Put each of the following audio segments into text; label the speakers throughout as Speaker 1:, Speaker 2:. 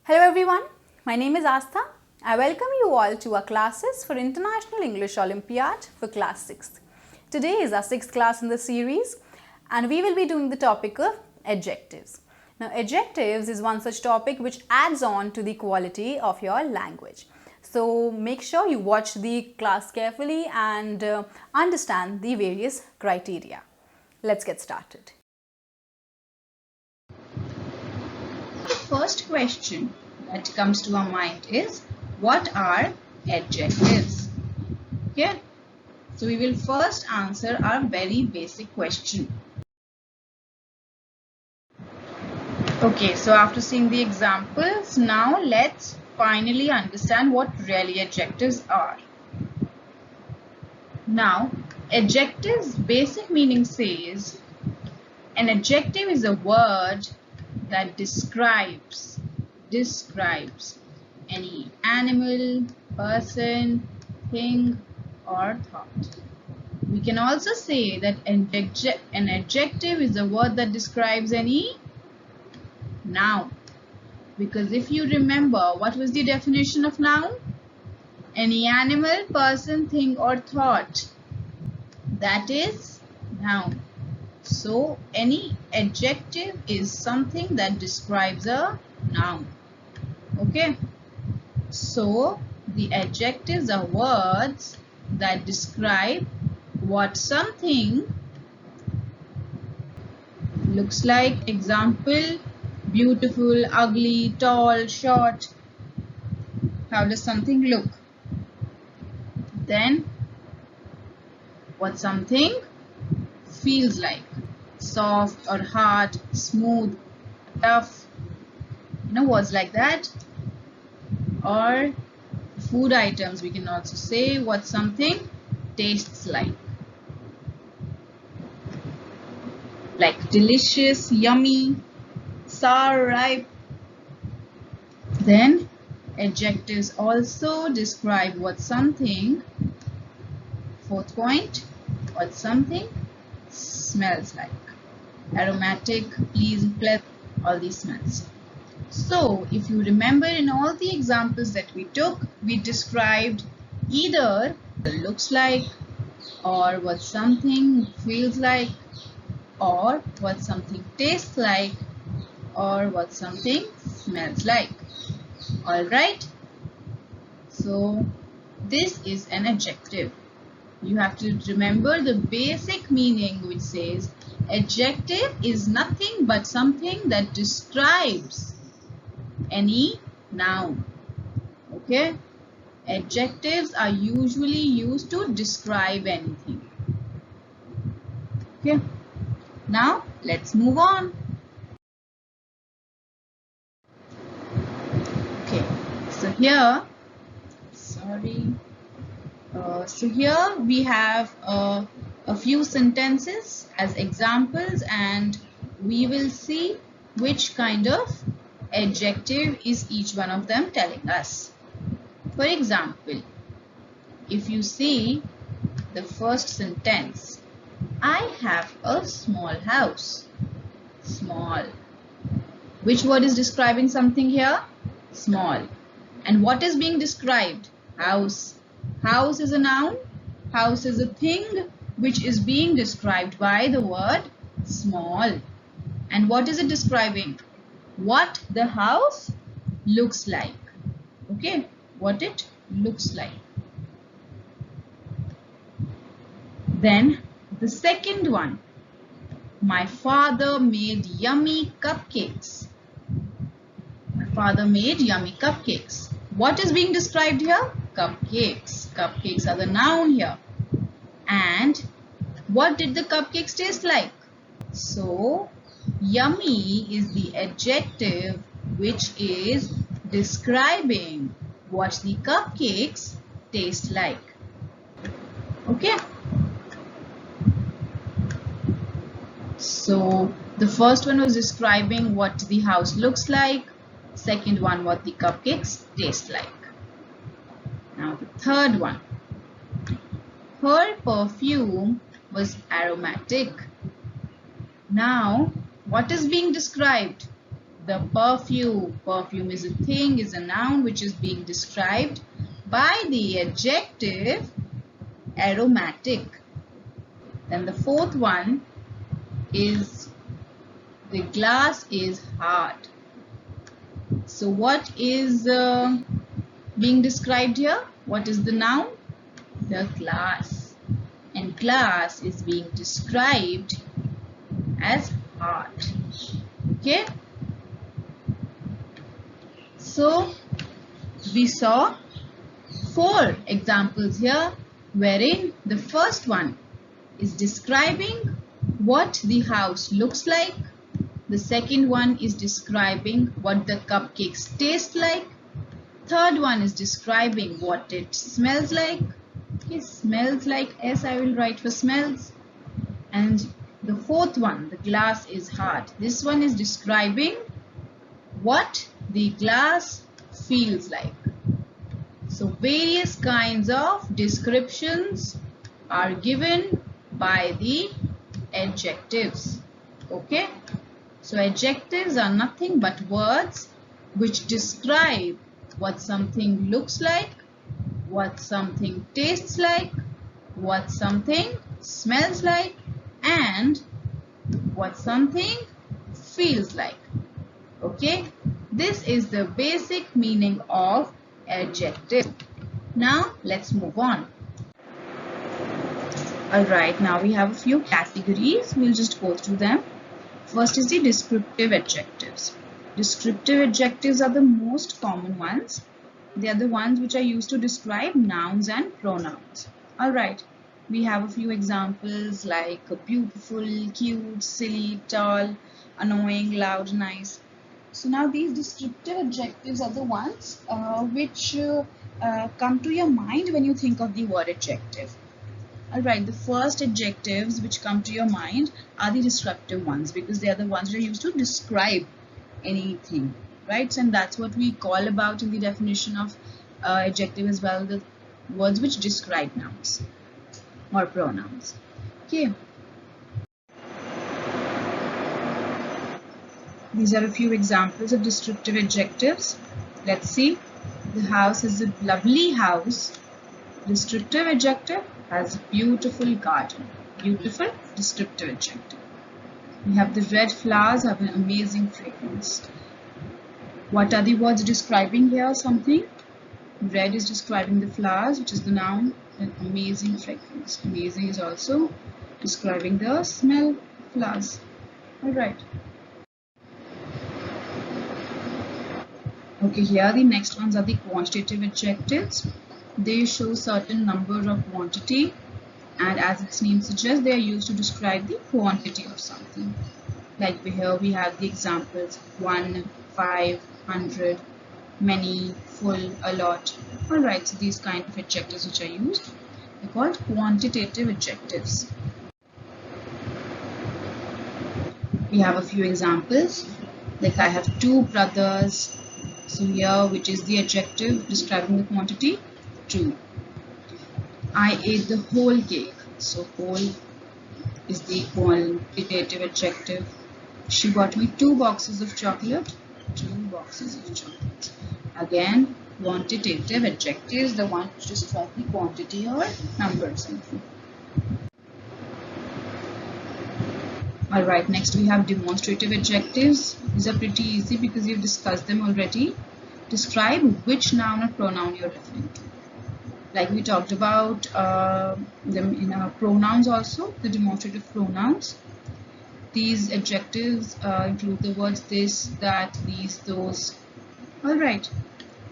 Speaker 1: Hello everyone, my name is Aastha. I welcome you all to our classes for International English Olympiad for class 6th. Today is our 6th class in the series and we will be doing the topic of adjectives. Now adjectives is one such topic which adds on to the quality of your language. So make sure you watch the class carefully and understand the various criteria. Let's get started.
Speaker 2: The first question that comes to our mind is, what are adjectives? Okay, so we will first answer our very basic question. Okay, so after seeing the examples, now let's finally understand what really adjectives are. Now, adjectives' basic meaning says, an adjective is a word that describes any animal, person, thing or thought. We can also say that an adjective is a word that describes any noun. Because if you remember, what was the definition of noun? Any animal, person, thing or thought. That is noun. So, any adjective is something that describes a noun. Okay. So, the adjectives are words that describe what something looks like. Example, beautiful, ugly, tall, short. How does something look? Then, what something feels like. Soft or hard, smooth, tough, words like that. Or food items, we can also say what something tastes like delicious, yummy, sour, ripe. Then adjectives also describe what something, fourth point, what something smells like. Aromatic, pleasant, pleasant, all these smells. So, if you remember in all the examples that we took, we described either what it looks like, or what something feels like, or what something tastes like, or what something smells like. Alright? So, this is an adjective. You have to remember the basic meaning, which says adjective is nothing but something that describes any noun. Okay? Adjectives are usually used to describe anything. Okay? Now, let's move on. Okay, so here, here we have a few sentences as examples and we will see which kind of adjective is each one of them telling us. For example, if you see the first sentence, I have a small house. Small. Which word is describing something here? Small. And what is being described? House. House is a noun. House is a thing which is being described by the word small. And what is it describing? What the house looks like. Okay, what it looks like. Then the second one. My father made yummy cupcakes. My father made yummy cupcakes. What is being described here? Cupcakes. Cupcakes are the noun here. And what did the cupcakes taste like? So, yummy is the adjective which is describing what the cupcakes taste like. Okay? So, the first one was describing what the house looks like. Second one, what the cupcakes taste like. Now, the third one. Her perfume was aromatic. Now, what is being described? the perfume. Perfume is a thing, is a noun which is being described by the adjective aromatic. Then the fourth one is the glass is hard. So what is being described here? What is the noun? The glass. And glass is being described as hard. Okay? So we saw 4 examples here, wherein the first one is describing what the house looks like. The second one is describing what the cupcakes taste like. Third one is describing what it smells like. Okay, smells like S I will write for smells. And the fourth one, the glass is hard. This one is describing what the glass feels like. So various kinds of descriptions are given by the adjectives. Okay. So adjectives are nothing but words which describe what something looks like, what something tastes like, what something smells like, and what something feels like. Okay, this is the basic meaning of adjective. Now let's move on. Alright, now we have a few categories. We'll just go through them. First is the descriptive adjectives. Descriptive adjectives are the most common ones. They are the ones which are used to describe nouns and pronouns. Alright, we have a few examples like beautiful, cute, silly, tall, annoying, loud, nice. So now these descriptive adjectives are the ones which come to your mind when you think of the word adjective. Alright, the first adjectives which come to your mind are the descriptive ones because they are the ones that are used to describe anything, right? And that's what we call about in the definition of adjective as well, the words which describe nouns or pronouns. Okay. These are a few examples of descriptive adjectives. Let's see. The house is a lovely house. Descriptive adjective has a beautiful garden. Beautiful, descriptive adjective. We have the red flowers have an amazing fragrance. What are the words describing here? Something. Red is describing the flowers, which is the noun, and amazing fragrance. Amazing is also describing the smell of flowers. Alright. Okay, here the next ones are the quantitative adjectives. They show certain number of quantity, and as its name suggests, they are used to describe the quantity of something. Like here we have the examples 1, 5, 100, many, full, a lot. Alright, so these kind of adjectives which are used are called quantitative adjectives. We have a few examples. Like I have 2 brothers. So here, which is the adjective describing the quantity? 2. I ate the whole cake. So whole is the quantitative adjective. She got me 2 boxes of chocolate. 2 boxes of chocolate. Again, quantitative adjectives, the one which describe the quantity or number of something. Alright, next we have demonstrative adjectives. These are pretty easy because we've discussed them already. Describe which noun or pronoun you're referring to. Like we talked about them in our pronouns also, the demonstrative pronouns. These adjectives include the words this, that, these, those. Alright,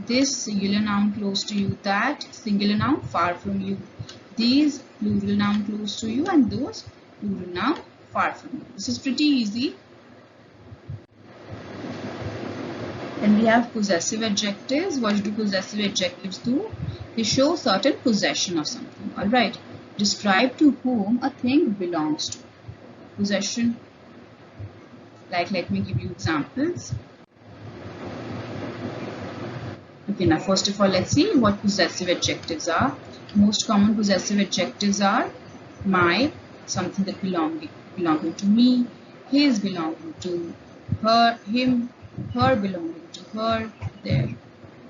Speaker 2: this singular noun close to you, that singular noun far from you, these plural noun close to you, and those plural noun far from you. This is pretty easy. Then we have possessive adjectives. What do possessive adjectives do? They show certain possession of something. Alright. Describe to whom a thing belongs to. Possession. Like, let me give you examples. Okay, now first of all, let's see what possessive adjectives are. Most common possessive adjectives are my, something that belonging to me, his belonging to her, him, her belonging to her, their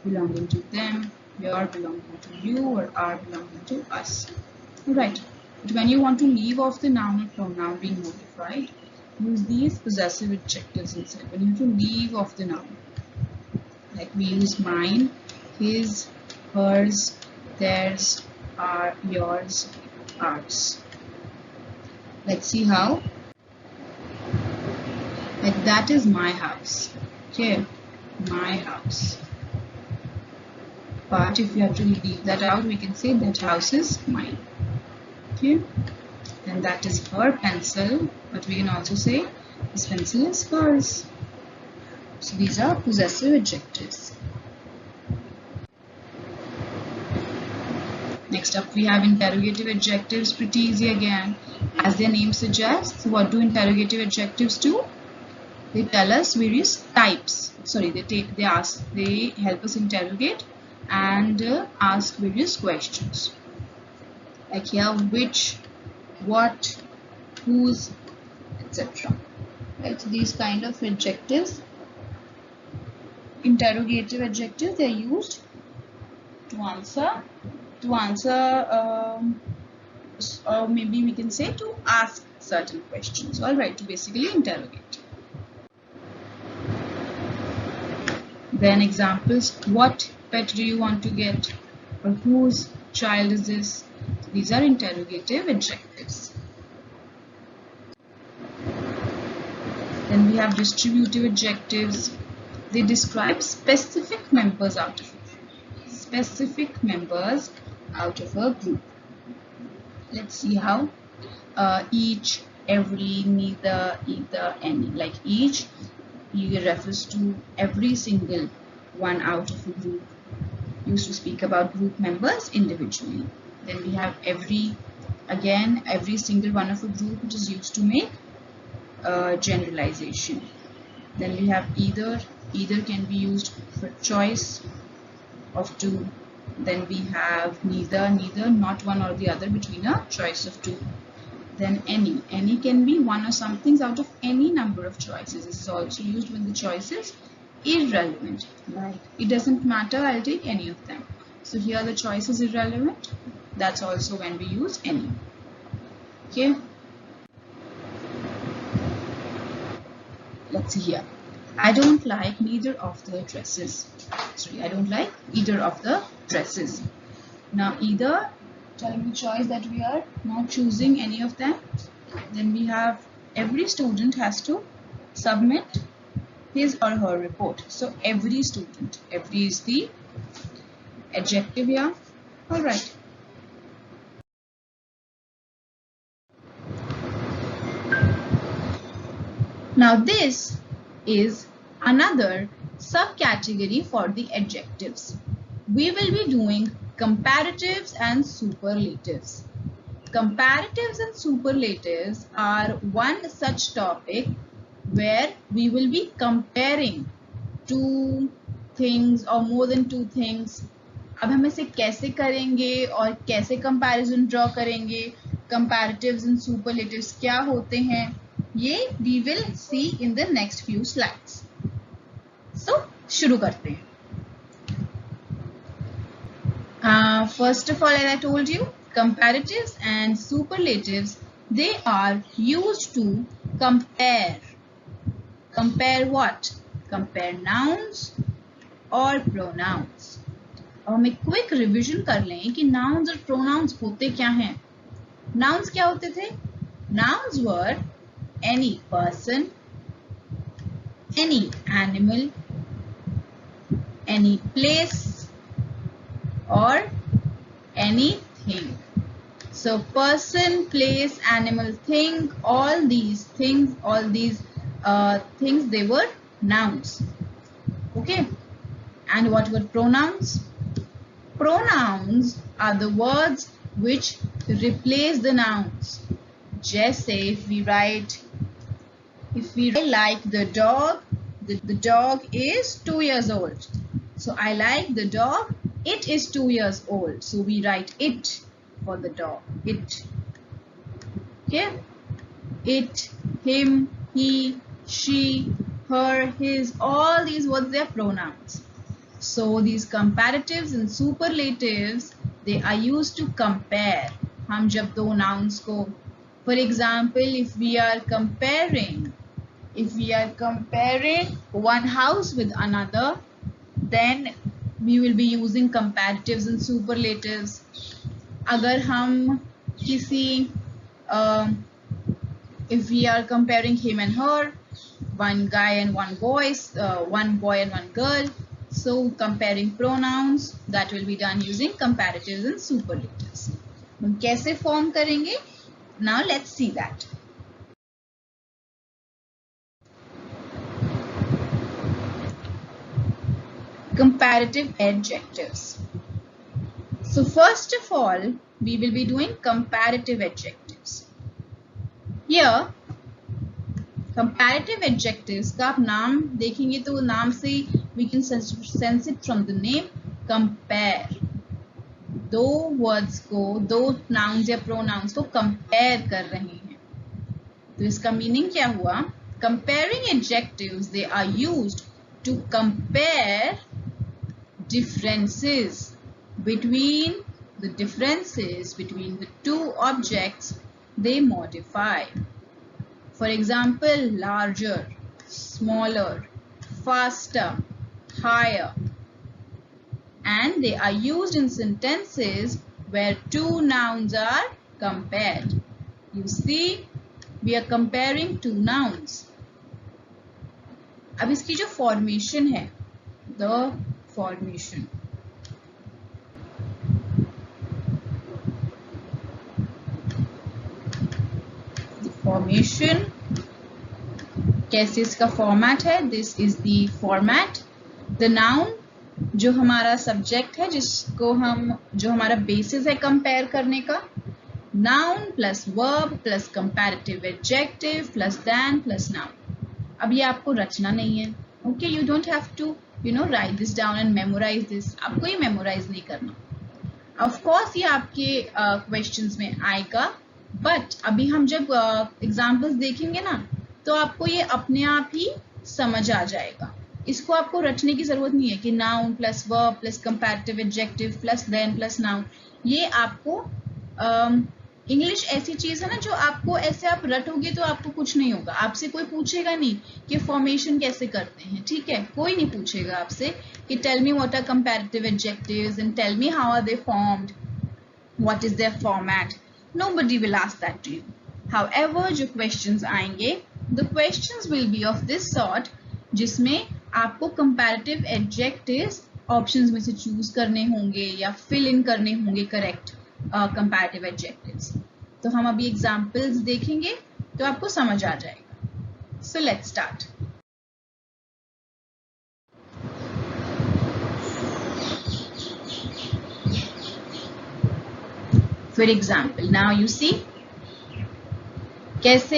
Speaker 2: belonging to them, your belonging to you, or our belonging to us. Alright, but when you want to leave off the noun or pronoun being modified, use these possessive adjectives instead. When you have to leave off the noun, like we use mine, his, hers, theirs, our, yours, ours. Let's see how. Like that is my house. Okay, my house. But if you have to leave that out, we can say that house is mine. Okay, and that is her pencil, but we can also say this pencil is hers. So these are possessive adjectives. Next up we have interrogative adjectives. Pretty easy again. As their name suggests, what do interrogative adjectives do? They tell us various types. Sorry, they help us interrogate and ask various questions. Like here, which, what, whose, etc. Right? So these kind of adjectives, interrogative adjectives, they are used to answer, or maybe we can say to ask certain questions. All right, to basically interrogate. Then examples: what pet do you want to get? Or whose child is this? These are interrogative adjectives. Then we have distributive adjectives. They describe specific members out of a group. Specific members out of a group. Let's see how. Each, every, neither, either, any. Like each, it refers to every single one out of a group. Used to speak about group members individually. Then we have every, again, every single one of a group, which is used to make generalization. Then we have either. Either can be used for choice of two. Then we have neither, not one or the other, between a choice of two. Then any. Any can be one or some things out of any number of choices. This is also used when the choice is irrelevant. Like, it doesn't matter, I'll take any of them. So here the choice is irrelevant. That's also when we use any. Okay. Let's see here. I don't like neither of the dresses. Sorry, I don't like either of the dresses. Now either telling the choice that we are not choosing any of them. Then we have every student has to submit his or her report. So every student. Every is the adjective here. Alright. Now this is another subcategory for the adjectives. We will be doing comparatives and superlatives. Comparatives and superlatives are one such topic where we will be comparing two things or more than two things. अब हम इसे कैसे करेंगे और कैसे comparison draw करेंगे, comparatives and superlatives क्या होते हैं, ये we will see in the next few slides. So शुरू करते हैं. First of all, as I told you, comparatives and superlatives, they are used to compare. Compare what? Compare nouns or pronouns. अब हम एक क्विक रिविजन कर लें कि nouns और pronouns होते क्या हैं. Nouns क्या होते थे? Nouns were any person, any animal, any place, or anything. So person, place, animal, thing, all these things, they were nouns. Okay. And what were pronouns? Pronouns are the words which replace the nouns. Just say if we write like the dog, the dog is 2 years old. So I like the dog, it is 2 years old. So we write it for the dog, it. Okay? It, him, he, she, her, his, all these words, they are pronouns. So these comparatives and superlatives, they are used to compare. हम जब दो nouns को, for example, if we are comparing one house with another, then we will be using comparatives and superlatives. अगर हम किसी if we are comparing him and her, one guy and one boy and one girl, so comparing pronouns, that will be done using comparatives and superlatives. हम कैसे form करेंगे? Now let's see that. Comparative adjectives. So first of all, we will be doing comparative adjectives. Here, comparative adjectives का आप नाम देखेंगे तो नाम से we can sense it from the name compare. दो words को, दो nouns या pronouns को compare कर रहे हैं. तो इसका meaning क्या हुआ? Comparing adjectives, they are used to compare differences between the two objects they modify. For example, larger, smaller, faster, higher. And they are used in sentences where two nouns are compared. You see, we are comparing two nouns. अब इसकी जो formation है, the formation. Formation, कैसे इसका format है? This is the format. The noun, जो हमारा subject है, जो हमारा basis है compare करने का, noun plus verb plus comparative adjective plus than plus noun. अब ये आपको रचना नहीं है. Okay, you don't have to write this down and memorize this. आपको ये memorize नहीं करना. Of course ये आपके questions में आएगा. बट अभी हम जब एग्जाम्पल्स देखेंगे ना तो आपको ये अपने आप ही समझ आ जाएगा. इसको आपको रटने की जरूरत नहीं है कि noun plus verb plus comparative adjective plus then plus noun. ये आपको इंग्लिश ऐसी चीज है ना जो आपको ऐसे आप रटोगे तो आपको कुछ नहीं होगा. आपसे कोई पूछेगा नहीं कि फॉर्मेशन कैसे करते हैं. ठीक है, कोई नहीं पूछेगा आपसे कि tell me what are comparative adjectives and tell me how are they formed, what is their format. Nobody will ask that to you. However, जो questions आएंगे, the questions will be of this sort, जिसमें आपको comparative adjectives options में से choose करने होंगे या fill in करने होंगे correct comparative adjectives. तो हम अभी examples देखेंगे तो आपको समझ आ जाएगा. So let's start. For example, now you see कैसे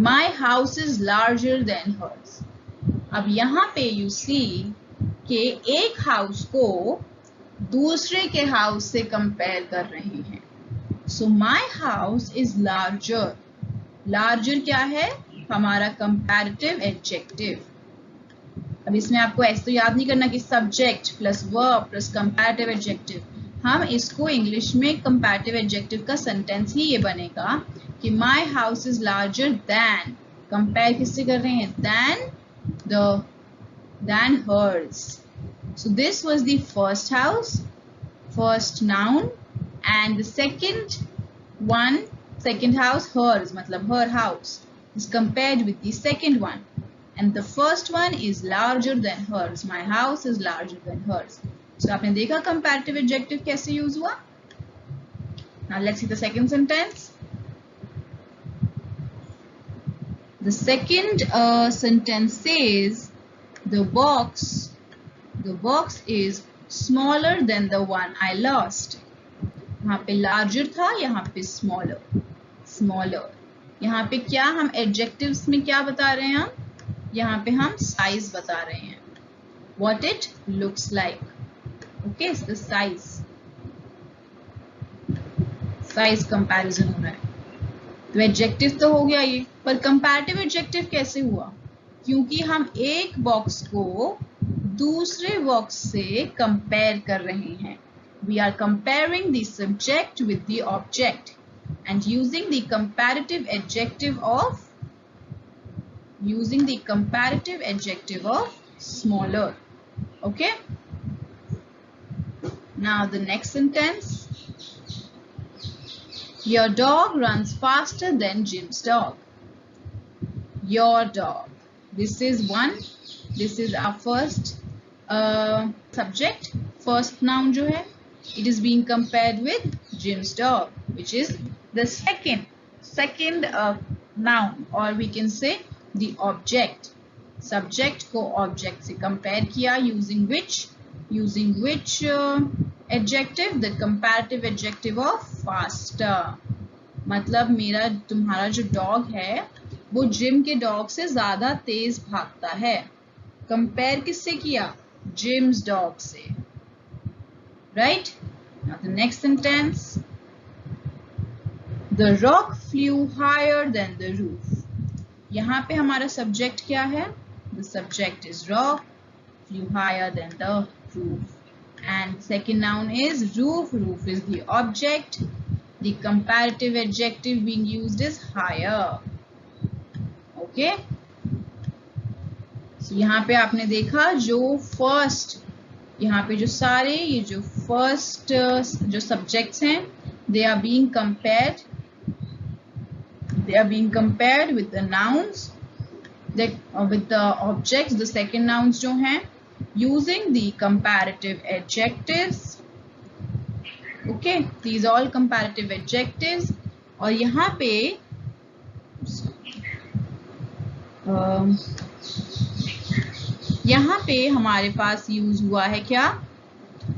Speaker 2: my house is larger than hers. अब यहाँ पे you see कि एक house को दूसरे के house से compare कर रहे हैं. So my house is larger. Larger क्या है? हमारा comparative adjective. अब इसमें आपको ऐसे तो याद नहीं करना कि subject plus verb plus comparative adjective. हम इसको इंग्लिश में कंपैरेटिव एडजेक्टिव का सेंटेंस ही ये बनेगा कि my house is larger than. Compare किससे कर रहे हैं? than hers. So this was the first house, first noun, and the second house, hers, मतलब her house is compared with the second one, and the first one is larger than hers. My house is larger than hers. So आपने देखा comparative adjective कैसे use हुआ. Now let's see the second sentence. The second sentence says the box is smaller than the one I lost. यहाँ पे larger था, यहाँ पे smaller. यहाँ पे क्या हम adjectives में क्या बता रहे हैं? यहाँ पे हम size बता रहे हैं. What it looks like. Okay, it's the size comparison हो रहा है. तो एडजेक्टिव तो हो गया ये, पर कंपैरेटिव एडजेक्टिव कैसे हुआ? क्योंकि हम एक बॉक्स को दूसरे बॉक्स से कंपेयर कर रहे हैं. We are comparing the subject with the object and using the comparative adjective of smaller. Okay. Now the next sentence. Your dog runs faster than Jim's dog. Your dog. This is one. This is our first subject. First noun जो है. It is being compared with Jim's dog, which is the second noun, or we can say the object. Subject को object से compare किया using which adjective? The comparative adjective of faster. मतलब तुम्हारा जो dog है वो जिम के dog से ज़्यादा तेज भागता है. Compare किससे किया? Jim's dog से. Right? Now the next sentence. The rock flew higher than the roof. यहाँ पे हमारा subject क्या है? The subject is rock, flew higher than the roof. And second noun is roof. Roof is the object. The comparative adjective being used is higher. Okay? So यहाँ पे आपने देखा जो first, यहाँ पे जो सारे ये जो first जो subjects हैं, they are being compared with the nouns, with the objects, the second nouns जो हैं, using the comparative adjectives. Okay, these all comparative adjectives. और यहाँ पे हमारे पास यूज हुआ है क्या?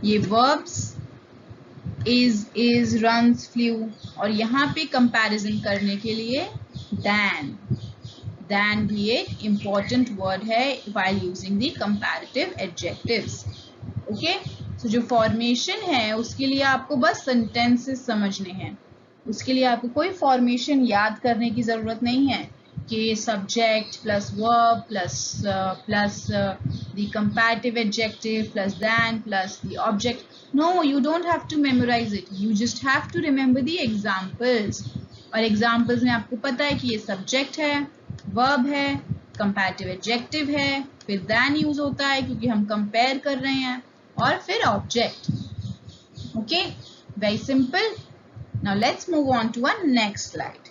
Speaker 2: ये verbs is, runs, flew. और यहाँ पे कंपैरिजन करने के लिए than भी एक important word है while using the comparative adjectives. Okay, so जो formation है उसके लिए आपको बस sentences समझने हैं. उसके लिए आपको कोई formation याद करने की जरूरत नहीं है कि subject plus verb plus the comparative adjective plus than plus the object. No, you don't have to memorize it. You just have to remember the examples. और examples में आपको पता है कि ये subject है, verb है, comparative adjective है, फिर than use होता है क्योंकि हम compare कर रहे हैं, और फिर object. Okay, very simple. Now let's move on to our next slide.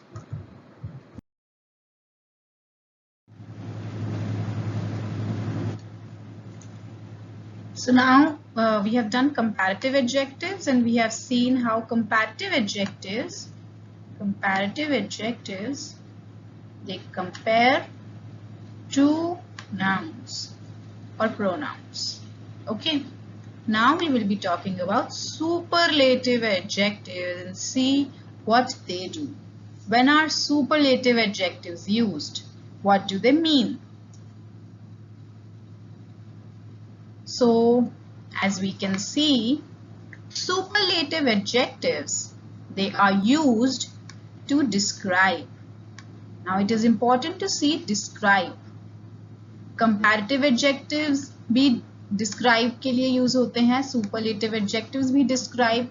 Speaker 2: So now we have done comparative adjectives and we have seen how comparative adjectives, they compare two nouns or pronouns. Okay. Now we will be talking about superlative adjectives and see what they do. When are superlative adjectives used? What do they mean? So, as we can see, superlative adjectives, they are used to describe. Now, it is important to see describe. Comparative adjectives भी describe के लिए use होते हैं. Superlative adjectives भी describe.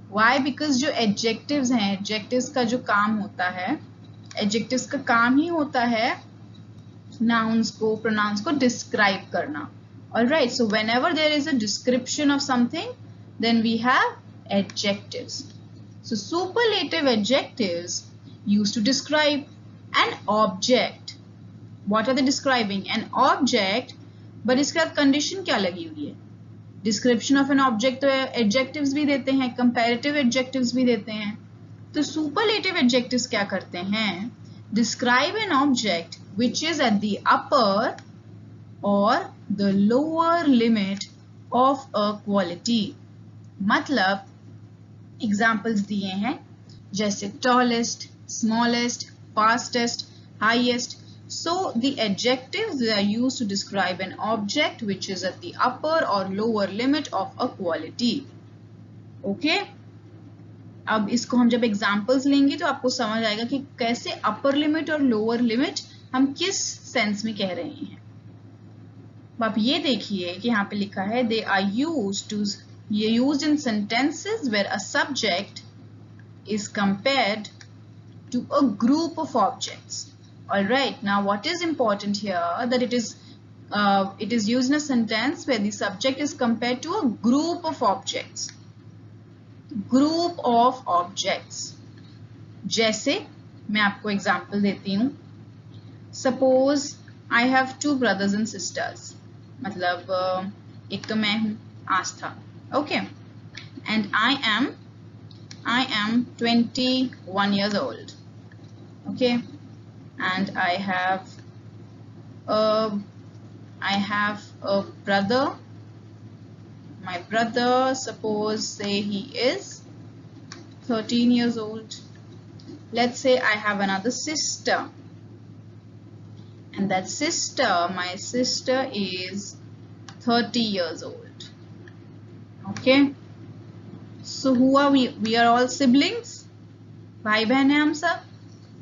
Speaker 2: Why? Because जो adjectives हैं, adjectives का जो काम होता है, adjectives का काम ही होता है nouns को, pronouns को describe करना. Alright, so whenever there is a description of something, then we have adjectives. So superlative adjectives used to describe an object. What are they describing? An object, but इसके साथ condition क्या लगी हुई है? Description of an object तो adjectives भी देते हैं, comparative adjectives भी देते हैं. तो superlative adjectives क्या करते हैं? Describe an object which is at the upper or the lower limit of a quality. मतलब examples दिए हैं जैसे tallest, smallest, fastest, highest. So the adjectives they are used to describe an object which is at the upper or lower limit of a quality. Okay? अब इसको हम जब examples लेंगे तो आपको समझ आएगा कि कैसे upper limit और lower limit हम किस सेंस में कह रहे हैं। अब आप ये देखिए कि यहाँ पे लिखा है they are used in sentences where a subject is compared to a group of objects. All right, now what is important here that it is used in a sentence where the subject is compared to a group of objects. Group of objects. जैसे मैं आपको example देती हूँ. Suppose I have two brothers and sisters. मतलब एक तो मैं हूँ आस्था. Okay, and I am 21 years old. Okay, and I have a brother. My brother, suppose say he is 13 years old. Let's say I have another sister, and that sister, my sister is 30 years old. Okay, so who are we? We are all siblings. भाई बहन हैं हम सब.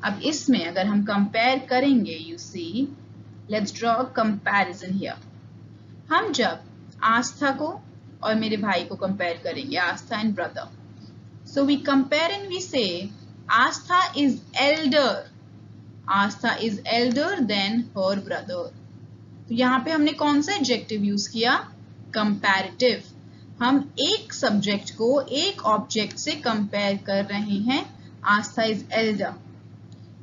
Speaker 2: अब इसमें अगर हम compare करेंगे, you see, let's draw a comparison here. हम जब आस्था को और मेरे भाई को कंपेयर करेंगे, आस्था and brother. So we compare and we say Aastha is elder. Aastha is elder than her brother. तो यहाँ पे हमने कौन सा एडजेक्टिव यूज किया? कंपैरेटिव. हम एक सब्जेक्ट को एक ऑब्जेक्ट से कंपेयर कर रहे हैं. आस्था इज एल्डर.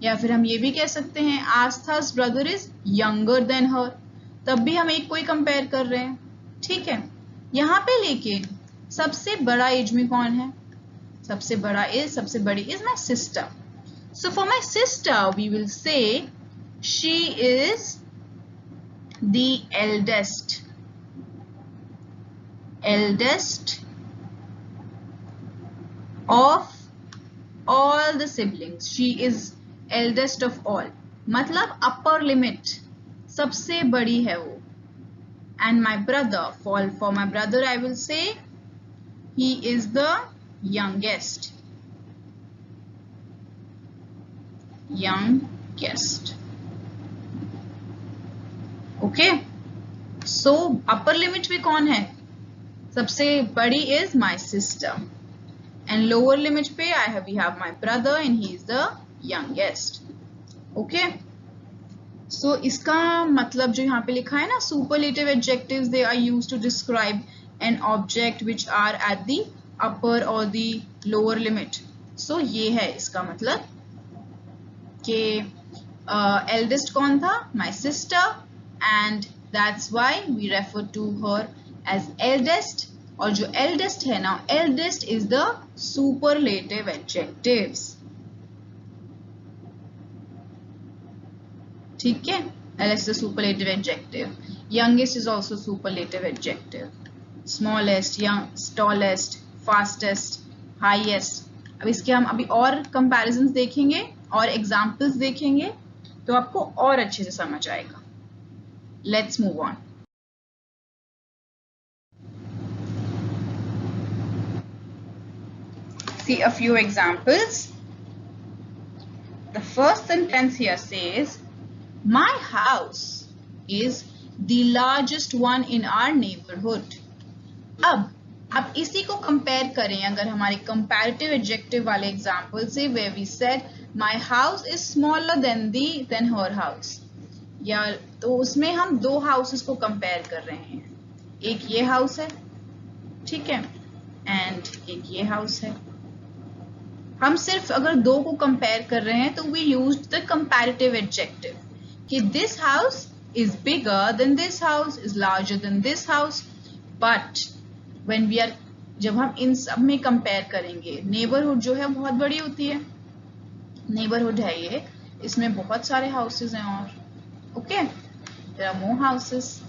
Speaker 2: या फिर हम ये भी कह सकते हैं आस्था's ब्रदर इज यंगर देन हर. तब भी हम एक को ही कंपेयर कर रहे हैं. ठीक है. यहाँ पे लेकिन सबसे बड़ा एज में कौन है? सबसे बड़ी is my sister. So for my sister we will say she is the eldest of all the siblings. She is eldest of all. मतलब upper limit, सबसे बड़ी है वो. And my brother, for my brother I will say he is the youngest. Okay. So upper limit में कौन है? सबसे बड़ी is my sister, and lower limit पे we have my brother and he is the youngest. Okay, so इसका मतलब जो यहाँ पे लिखा है ना, superlative adjectives they are used to describe an object which are at the upper or the lower limit. So ये है इसका मतलब कि eldest कौन था? My sister, and that's why we refer to her as eldest. और जो eldest है ना, eldest is the superlative adjectives. ठीक है. Eldest is the superlative adjective. Youngest is also superlative adjective. Smallest, youngest, tallest, fastest, highest. अब इसके हम अभी और comparisons देखेंगे और examples देखेंगे तो आपको और अच्छे से समझ आएगा. Let's move on. See a few examples. The first sentence here says, my house is the largest one in our neighborhood. अब इसी को compare करें अगर हमारे comparative adjective वाले example से, where we said my house is smaller than her house. या तो उसमें हम दो houses को compare कर रहे हैं. एक ये house है, ठीक है, and एक ये house है. हम सिर्फ अगर दो को कंपेयर कर रहे हैं तो we used the comparative adjective कि this house is bigger than this house, is larger than this house. But when we are, जब हम इन सब में कंपेयर करेंगे, neighborhood जो है बहुत बड़ी होती है. neighborhood है ये, इसमें बहुत सारे houses हैं और okay, there are more houses.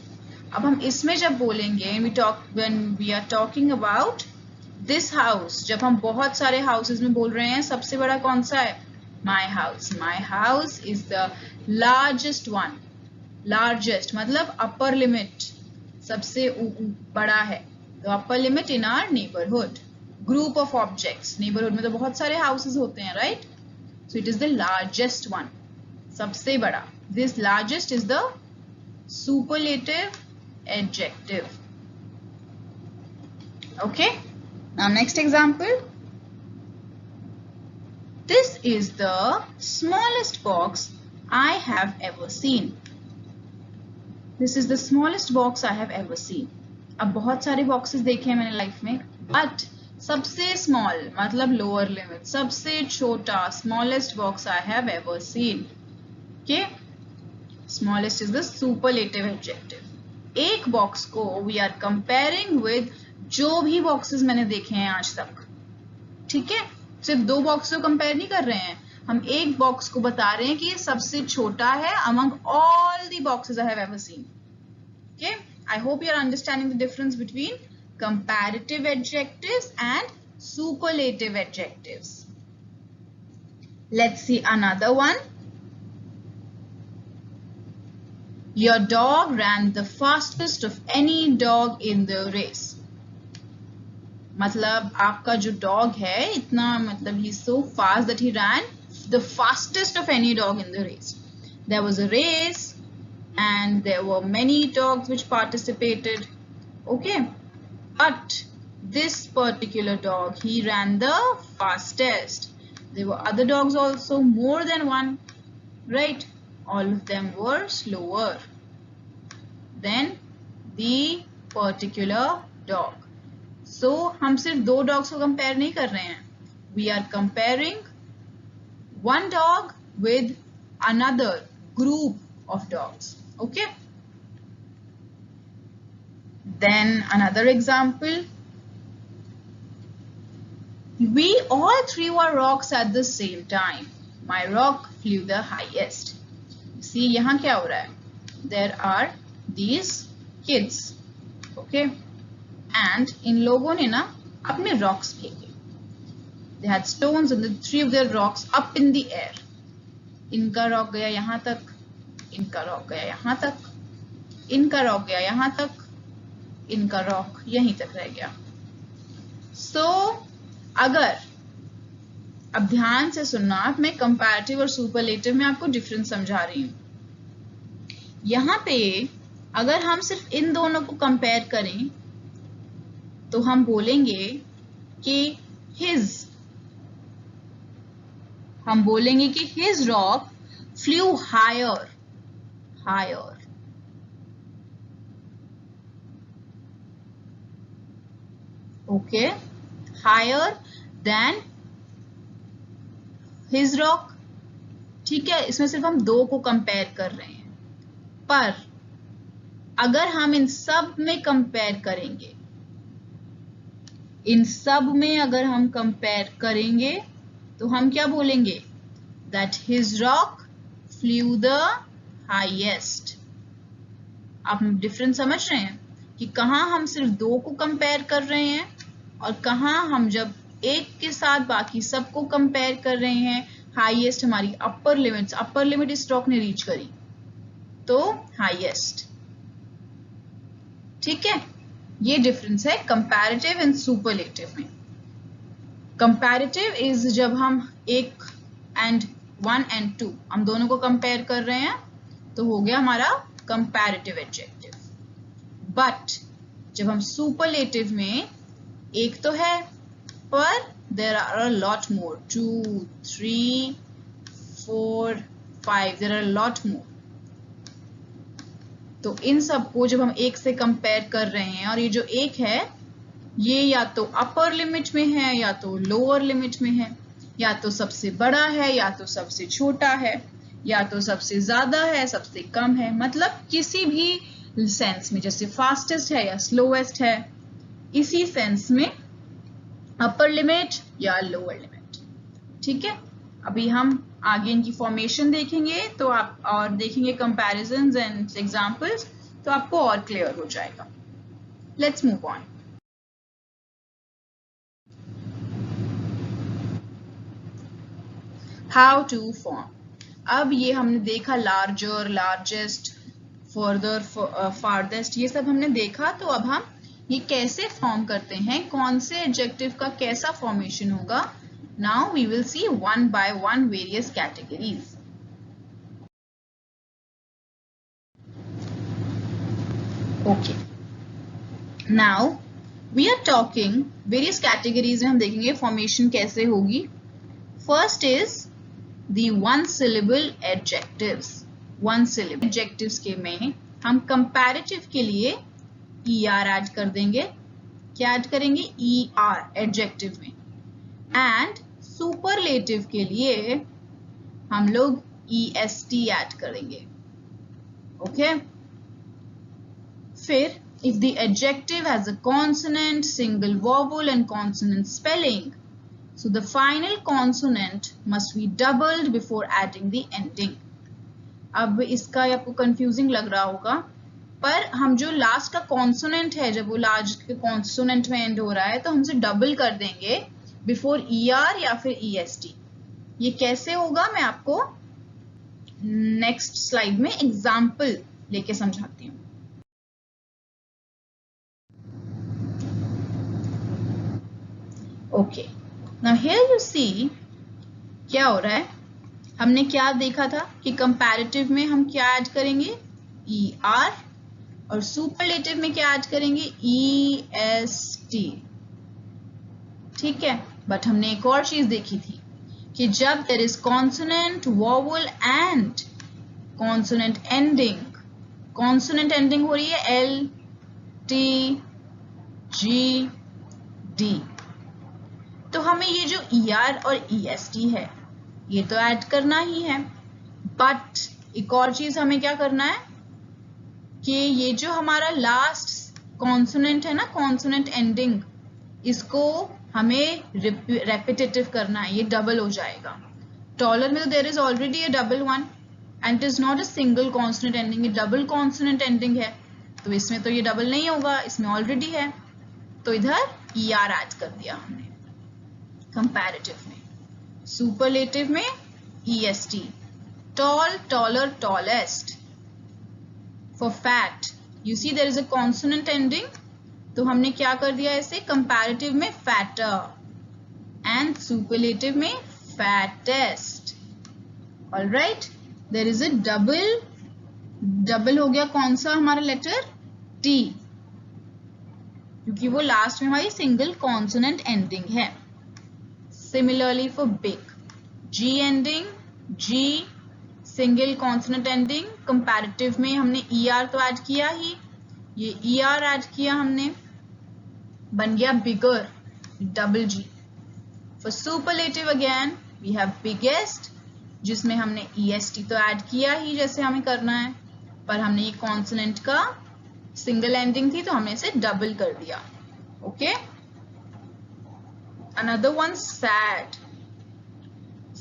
Speaker 2: अब हम इसमें जब बोलेंगे when we are talking about this house, जब हम बहुत सारे houses में बोल रहे हैं, सबसे बड़ा कौन सा है? My house. My house is the largest one. Largest मतलब upper limit, सबसे बड़ा है. तो upper limit in our neighborhood. Group of objects. Neighborhood में तो बहुत सारे houses होते हैं, right? So it is the largest one. सबसे बड़ा. This largest is the superlative adjective. Okay. Now next example. This is the smallest box I have ever seen. This is the smallest box I have ever seen. अब बहुत सारे boxes देखे हैं मैंने life में, but सबसे small मतलब lower limit, सबसे छोटा smallest box I have ever seen. Okay, smallest is the superlative adjective. एक box को we are comparing with जो भी boxes मैंने देखे हैं आज तक. ठीक है, सिर्फ दो box को compare नहीं कर रहे हैं, हम एक box को बता रहे हैं कि ये सबसे छोटा है among all the boxes I have ever seen. Okay, I hope you are understanding the difference between comparative adjectives and superlative adjectives. Let's see another one. Your dog ran the fastest of any dog in the race. मतलब आपका जो dog है इतना मतलब he's so fast that he ran the fastest of any dog in the race. There was a race and there were many dogs which participated. Okay, but this particular dog, he ran the fastest. There were other dogs also, more than one, right? All of them were slower than the particular dog. So हम सिर्फ दो dogs को compare नहीं कर रहे हैं. We are comparing one dog with another group of dogs. Okay. Then another example. We all threw our rocks at the same time. My rock flew the highest. See, यहाँ क्या हो रहा है? There are these kids. Okay. And इन लोगों ने ना अपने rocks फेंके. They had stones and the three of their rocks up in the air. इनका rock गया यहाँ तक, इनका rock गया यहाँ तक, इनका rock गया यहाँ तक, इनका rock यहीं तक रह गया. So अगर अब ध्यान से सुनना, मैं कंपैरेटिव और सुपरलेटिव में आपको डिफरेंस समझा रही हूँ. यहाँ पे अगर हम सिर्फ इन दोनों को कंपेयर करें तो हम बोलेंगे कि his rock flew higher. Okay, higher than his rock. ठीक है, इसमें सिर्फ हम दो को कंपेयर कर रहे हैं, पर अगर हम इन सब में कंपेयर करेंगे, इन सब में अगर हम कंपेयर करेंगे तो हम क्या बोलेंगे? That his rock flew the highest. आप डिफरेंस समझ रहे हैं कि कहाँ हम सिर्फ दो को कंपेयर कर रहे हैं और कहाँ हम जब एक के साथ बाकी सबको कंपेयर कर रहे हैं, हाईएस्ट हमारी अपर लिमिट इस रॉक ने रीच करी तो हाईएस्ट. ठीक है, ये डिफरेंस है कंपैरेटिव एंड सुपरलेटिव में. कंपैरेटिव इज जब हम एक एंड 1 and 2 हम दोनों को कंपेयर कर रहे हैं तो हो गया हमारा कंपैरेटिव एडजेक्टिव. बट जब हम सुपरलेटिव में एक तो है पर there are a lot more, 2, 3, 4, 5, there are a lot more. तो इन सबको जब हम एक से कंपेयर कर रहे हैं और ये जो एक है ये या तो अपर लिमिट में है या तो लोअर लिमिट में है, या तो सबसे बड़ा है या तो सबसे छोटा है, या तो सबसे ज्यादा है सबसे कम है, मतलब किसी भी सेंस में, जैसे फास्टेस्ट है या स्लोएस्ट है, इसी सेंस में अपर लिमिट या लोअर लिमिट. ठीक है, अभी हम आगे इनकी फॉर्मेशन देखेंगे तो आप और देखेंगे कंपैरिजंस एंड एग्जांपल्स, तो आपको और क्लियर हो जाएगा. Let's move on. How to form. अब ये हमने देखा लार्जर, लार्जेस्ट, फर्दर, फारदेस्ट, ये सब हमने देखा. तो अब हम ये कैसे फॉर्म करते हैं, कौन से एडजेक्टिव का कैसा फॉर्मेशन होगा. Now we will see one by one various categories. Okay, now we are talking various categories में हम देखेंगे फॉर्मेशन कैसे होगी. First is the one syllable adjectives. One syllable adjectives के में हम कंपैरेटिव के लिए ER ऐड कर देंगे. क्या ऐड करेंगे? ER एडजेक्टिव में. एंड सुपरलेटिव के लिए हम लोग EST ऐड करेंगे. ओके, फिर if the adjective has a consonant, single vowel and consonant spelling, so the final consonant must be doubled before adding the ending. अब इसका आपको कंफ्यूजिंग लग रहा होगा, पर हम जो लास्ट का कॉन्सोनेंट है, जब वो लास्ट के कॉन्सोनेंट में एंड हो रहा है, तो हमसे डबल कर देंगे बिफोर ER या फिर EST. ये कैसे होगा मैं आपको नेक्स्ट स्लाइड में एग्जाम्पल लेके समझाती हूँ. Okay, now here you see क्या हो रहा है. हमने क्या देखा था कि कंपैरेटिव में हम क्या ऐड करेंगे? ER, और सुपरलेटिव में क्या ऐड करेंगे? EST. ठीक है, बट हमने एक और चीज देखी थी कि जब there is consonant, vowel and consonant ending, consonant ending हो रही है L, T, G, D, तो हमें ये जो ER और EST है ये तो ऐड करना ही है. बट एक और चीज हमें क्या करना है कि ये जो हमारा लास्ट कॉन्सोनेंट है ना, कॉन्सोनेंट एंडिंग, इसको हमें रेपिटेटिव करना है. ये डबल हो जाएगा. टॉलर में तो there is already a double one and it is not a single consonant ending. ये डबल कॉन्सोनेंट एंडिंग है, तो इसमें तो ये डबल नहीं होगा, इसमें ऑलरेडी है, तो इधर ER ऐड कर दिया हमने कंपैरेटिव में. सुपरलेटिव में EST. Tall, taller, tallest. For fat you see there is a consonant ending, तो हमने क्या कर दिया इसे कंपैरेटिव में फैटर एंड सुपरलेटिव में fattest. Alright, there is a double, double हो गया कौन सा हमारा लेटर? T, क्योंकि वो लास्ट में हमारी सिंगल कॉन्सोनेंट एंडिंग है. Similarly for big, G ending, G single consonant ending. Comparative में हमने ER तो ऐड किया ही, ये ER ऐड किया हमने, बन गया bigger, double G. For superlative again we have biggest, जिसमें हमने EST तो ऐड किया ही जैसे हमें करना है, पर हमने ये कॉन्सोनेंट का सिंगल एंडिंग थी तो हमने इसे डबल कर दिया. Okay, another one sad.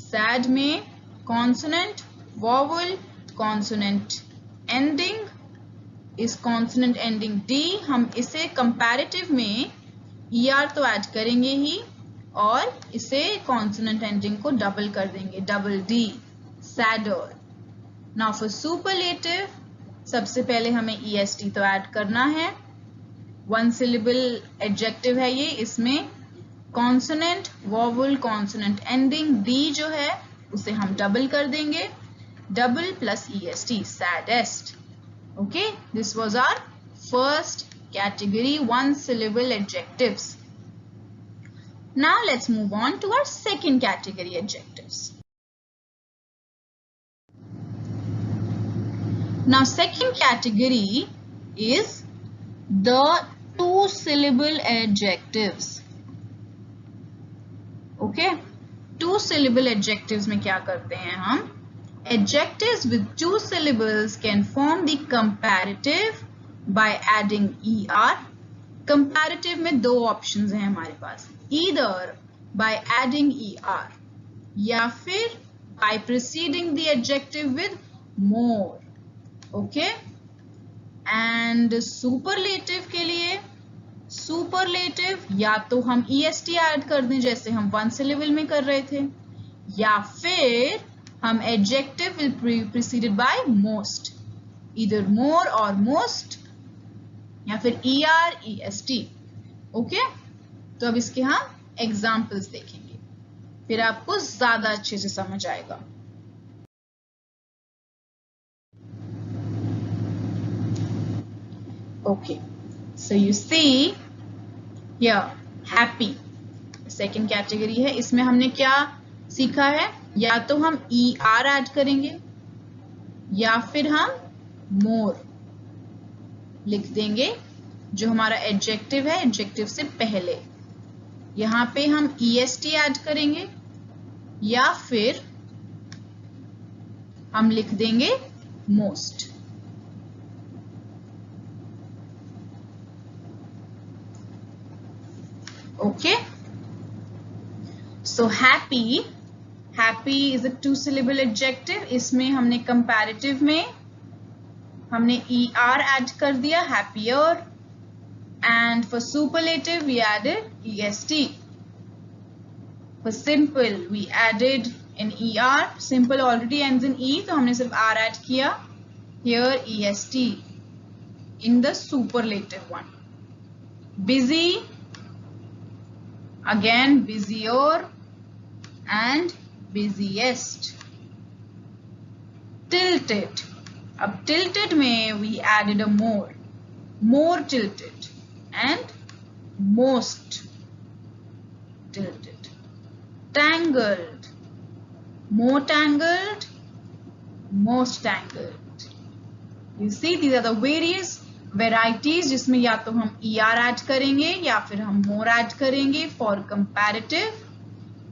Speaker 2: sad में consonant, vowel, consonant ending, इस consonant ending D, हम इसे comparative में ER तो ऐड करेंगे ही और इसे consonant ending को डबल कर देंगे, double D, sadder. now for superlative सबसे पहले हमें EST तो ऐड करना है. one syllable adjective है ये, इसमें consonant, vowel, consonant ending D जो है उसे हम डबल कर देंगे, double plus EST, saddest. Okay, this was our first category, one syllable adjectives. Now let's move on to our second category, adjectives. Now second category is the two syllable adjectives. Okay, two syllable adjectives में क्या करते हैं हम? Adjectives with two syllables can form the comparative by adding ER. Comparative में दो options हैं हमारे पास, ईदर बाय एडिंग ER या फिर by preceding the adjective with more. Okay, and superlative के लिए सुपरलेटिव या तो हम EST ऐड कर दें जैसे हम वन सिलेबल में कर रहे थे, या फिर हम adjective will preceded by most, either more और मोस्ट, या फिर ER EST. ओके, तो अब इसके हम एग्जाम्पल्स देखेंगे, फिर आपको ज्यादा अच्छे से समझ आएगा. Okay, so you see here happy second category है. इसमें हमने क्या सीखा है? या तो हम ER ऐड करेंगे या फिर हम more लिख देंगे जो हमारा एडजेक्टिव है, एडजेक्टिव से पहले. यहाँ पे हम EST ऐड करेंगे या फिर हम लिख देंगे most. Okay, so happy is a two syllable adjective. इसमें हमने comparative में हमने ER ऐड कर दिया happier, and for superlative we added EST. For simple we added an ER. Simple already ends in E, तो हमने सिर्फ R ऐड किया. Here EST in the superlative one. Busy, again busier and busiest. Tilted, अब tilted में we added a more tilted and most tilted. Tangled, more tangled, most tangled. You see, these are the various varieties जिसमें या तो हम ER add करेंगे या फिर हम more ऐड करेंगे for comparative,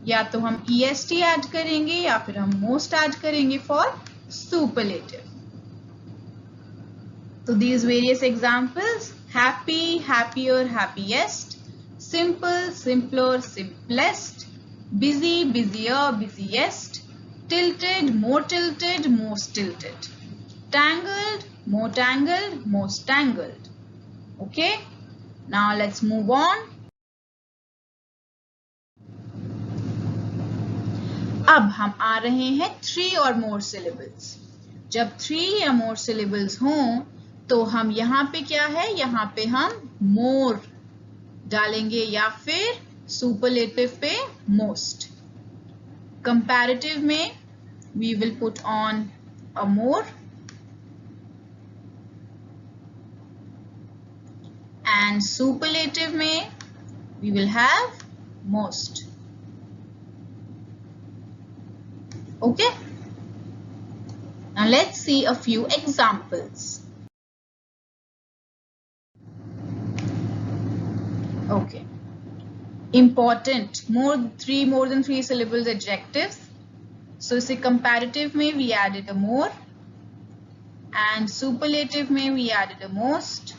Speaker 2: या तो हम EST ऐड करेंगे या फिर हम most ऐड करेंगे for superlative. So these various examples: happy, happier, happiest; simple, simpler, simplest; busy, busier, busiest; tilted, more tilted, most tilted; tangled, more tangled, most tangled. Okay, now let's move on. अब हम आ रहे हैं 3 or more syllables. जब 3 या more syllables हों तो हम यहाँ पे क्या है, यहाँ पे हम more डालेंगे या फिर superlative पे most. Comparative में we will put on a more, and superlative में we will have most. Okay, now let's see a few examples. Okay, important, more than three syllables adjectives. So say comparative में we added a more, and superlative में we added a most.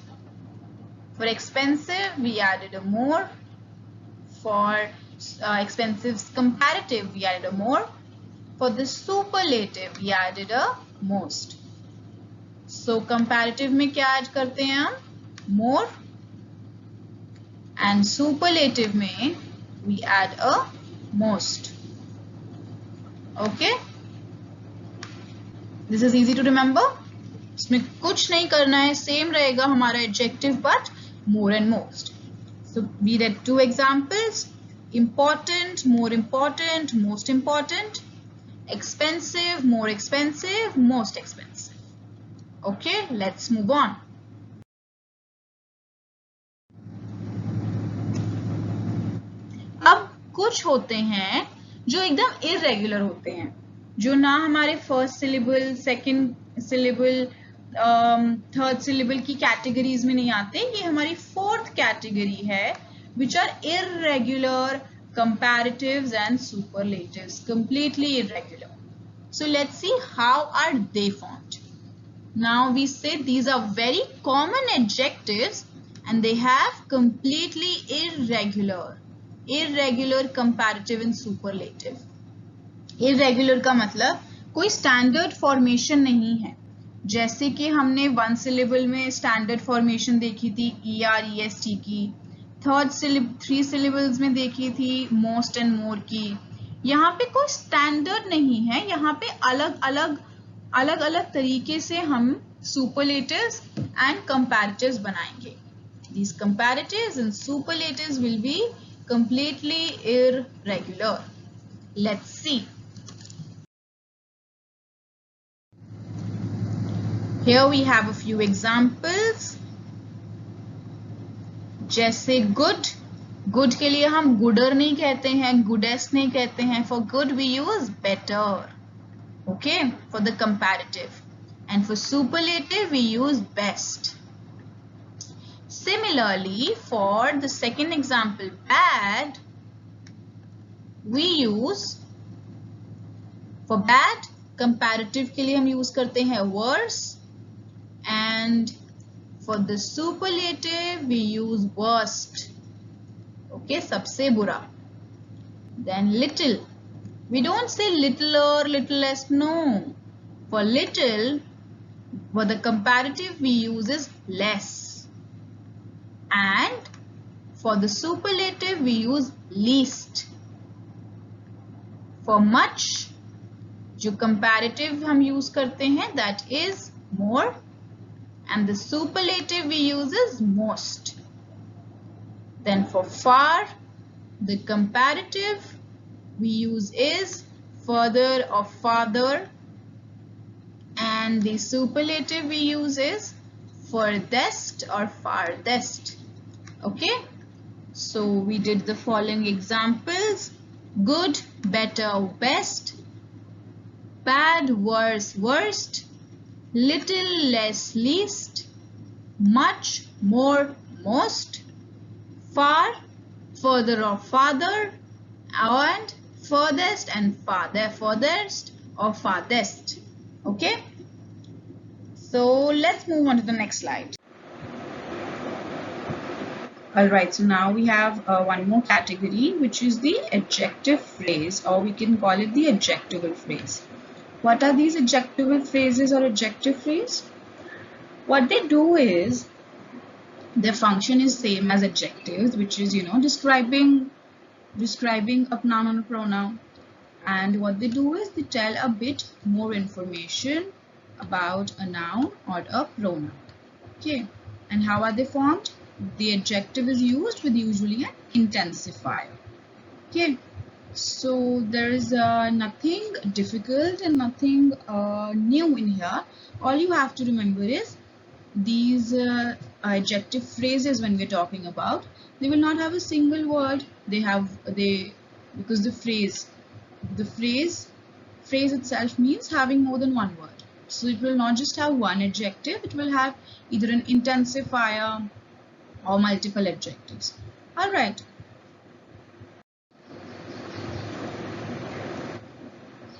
Speaker 2: For expensive we added a more. For expensive comparative we added a more. For the superlative we added a most. So comparative में क्या add करते हैं हम? More. And superlative में we add a most. Okay, this is easy to remember. इसमें कुछ नहीं करना है, same रहेगा हमारा adjective but more and most. So we read 2 examples: important, more important, most important; expensive, more expensive, most expensive. Okay, let's move on. अब कुछ होते हैं जो एकदम irregular होते हैं, जो ना हमारे first syllable, second syllable, third syllable की categories में नहीं आते. ये हमारी fourth category है, which are irregular comparatives and superlatives, completely irregular. So let's see how are they formed. Now we say these are very common adjectives and they have completely irregular comparative and superlative. Irregular का मतलब कोई standard formation नहीं है. जैसे कि हमने 1 syllable में standard formation देखी थी ER EST की, 3 syllables में देखी थी most and more की. यहाँ पे कोई standard नहीं है, यहाँ पे अलग अलग तरीके से हम superlatives and comparatives बनाएंगे. These comparatives and superlatives will be completely irregular. Let's see. Here we have a few examples. जैसे good, good के लिए हम gooder नहीं कहते हैं, goodest नहीं कहते हैं. For good we use better. Okay, for the comparative. And for superlative we use best. Similarly, for the second example, bad, we use, for bad, comparative के लिए हम use करते हैं worse. And for the superlative, we use worst. Okay, सबसे बुरा. Then little. We don't say littler, littlest, no. For little, for the comparative, we use is less. And for the superlative, we use least. For much, जो comparative हम use करते हैं, that is more. And the superlative we use is most. Then for far, the comparative we use is further or farther. And the superlative we use is furthest or farthest. Okay, so we did the following examples: good, better, best; bad, worse, worst; little, less, least; much, more, most; far, further or farther; and furthest and furthest or farthest. Okay, so let's move on to the next slide. Alright, so now we have one more category, which is the adjective phrase, or we can call it the adjectival phrase. What are these adjectival phrases or adjective phrase? What they do is, their function is same as adjectives, which is, describing a noun or a pronoun. And what they do is, they tell a bit more information about a noun or a pronoun. Okay, and how are they formed? The adjective is used with usually an intensifier. Okay, so there is nothing difficult and nothing new in here. All you have to remember is these adjective phrases, when we're talking about, they will not have a single word. Because the phrase itself means having more than one word. So it will not just have one adjective, it will have either an intensifier or multiple adjectives. All right.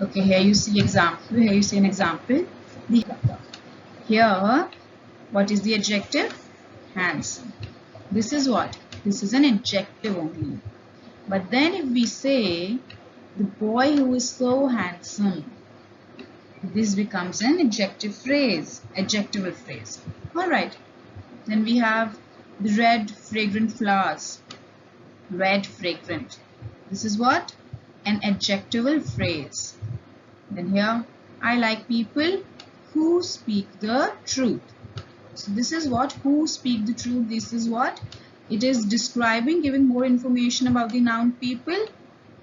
Speaker 2: Okay, here you see example. Here you see an example. Here, what is the adjective? Handsome. This is what? This is an adjective only. But then if we say the boy who is so handsome, this becomes an adjective phrase, adjectival phrase. All right. Then we have the red fragrant flowers. Red fragrant. This is what? An adjectival phrase. Then here, I like people who speak the truth. So this is what? Who speak the truth. This is what? It is describing, giving more information about the noun people.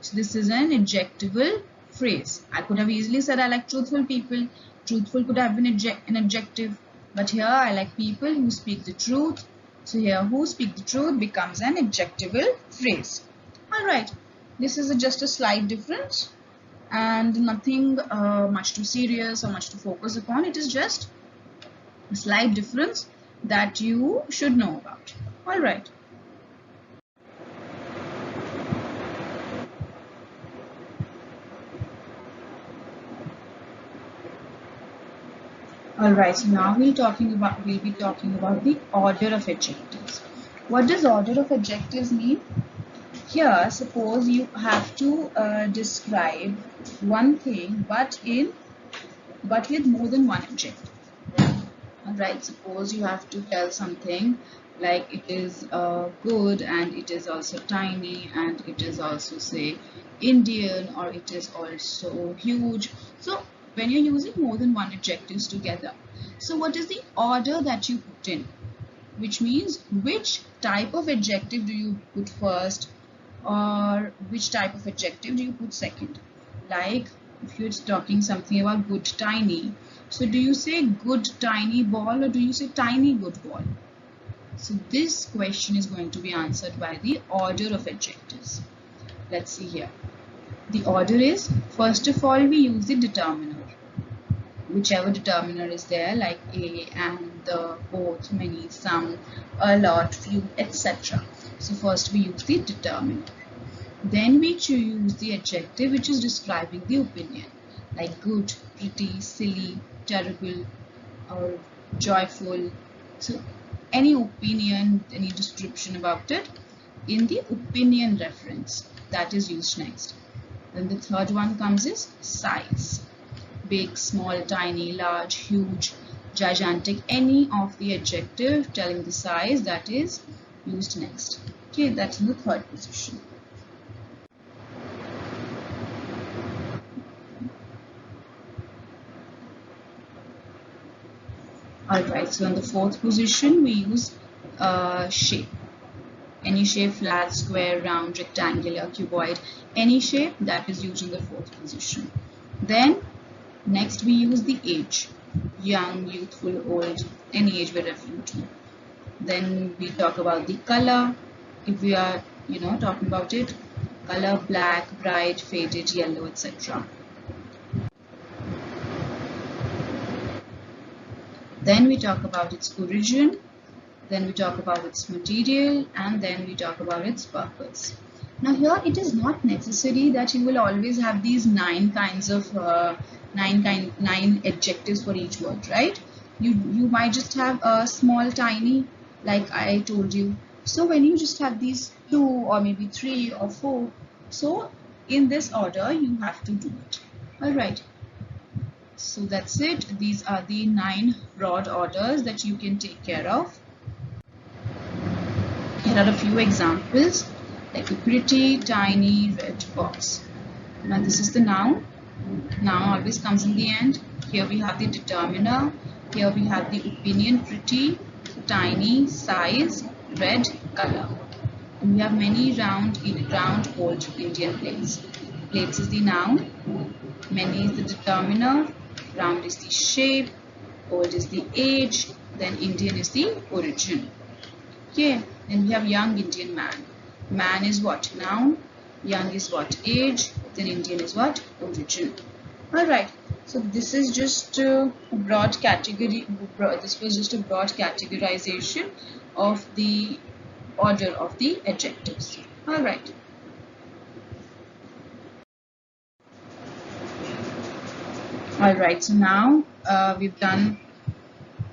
Speaker 2: So this is an adjectival phrase. I could have easily said I like truthful people. Truthful could have been an adjective. But here I like people who speak the truth. So here who speak the truth becomes an adjectival phrase. Alright, this is just a slight difference and nothing much too serious or much to focus upon. It is just a slight difference that you should know about. Alright. Alright, so now we'll be talking about the order of adjectives. What does order of adjectives mean? Here, suppose you have to describe one thing, but with more than one adjective. Alright, suppose you have to tell something like it is good, and it is also tiny, and it is also, say, Indian, or it is also huge. So when you're using more than one adjectives together, so what is the order that you put in? Which means which type of adjective do you put first, or which type of adjective do you put second? Like if you're talking something about good tiny, so do you say good tiny ball, or do you say tiny good ball? So this question is going to be answered by the order of adjectives. Let's see here. The order is, first of all, we use the determiner. Whichever determiner is there, like a, and, the, both, many, some, a lot, few, etc. So first we use the determiner. Then we use the adjective which is describing the opinion, like good, pretty, silly, terrible, or joyful. So any opinion, any description about it in the opinion reference, that is used next. Then the third one comes is size. Big, small, tiny, large, huge, gigantic, any of the adjective telling the size, that is used next. Okay, that's in the third position. Alright, so in the fourth position we use shape. Any shape, flat, square, round, rectangular, cuboid, any shape, that is used in the fourth position. Then next we use the age. Young, youthful, old, any age we're referring to. Then we talk about the color. If we are, talking about it, color, black, bright, faded, yellow, etc. Then we talk about its origin, then we talk about its material, and then we talk about its purpose. Now here it is not necessary that you will always have these nine adjectives for each word, right? You might just have a small, tiny, like I told you. So when you just have these 2 or maybe 3 or 4, so in this order you have to do it. Alright. So that's it. These are the 9 broad orders that you can take care of. Here are a few examples, like a pretty, tiny, red box. Now this is the noun. Noun always comes in the end. Here we have the determiner. Here we have the opinion, pretty, tiny, size, red, color. And we have many round, old Indian plates. Plates is the noun. Many is the determiner. Round is the shape, old is the age, then Indian is the origin. Okay, then we have young Indian man. Man is what? Noun. Young is what? Age. Then Indian is what? Origin. Alright, so this is just a broad category. This was just a broad categorization of the order of the adjectives. Alright. Alright, so now we've done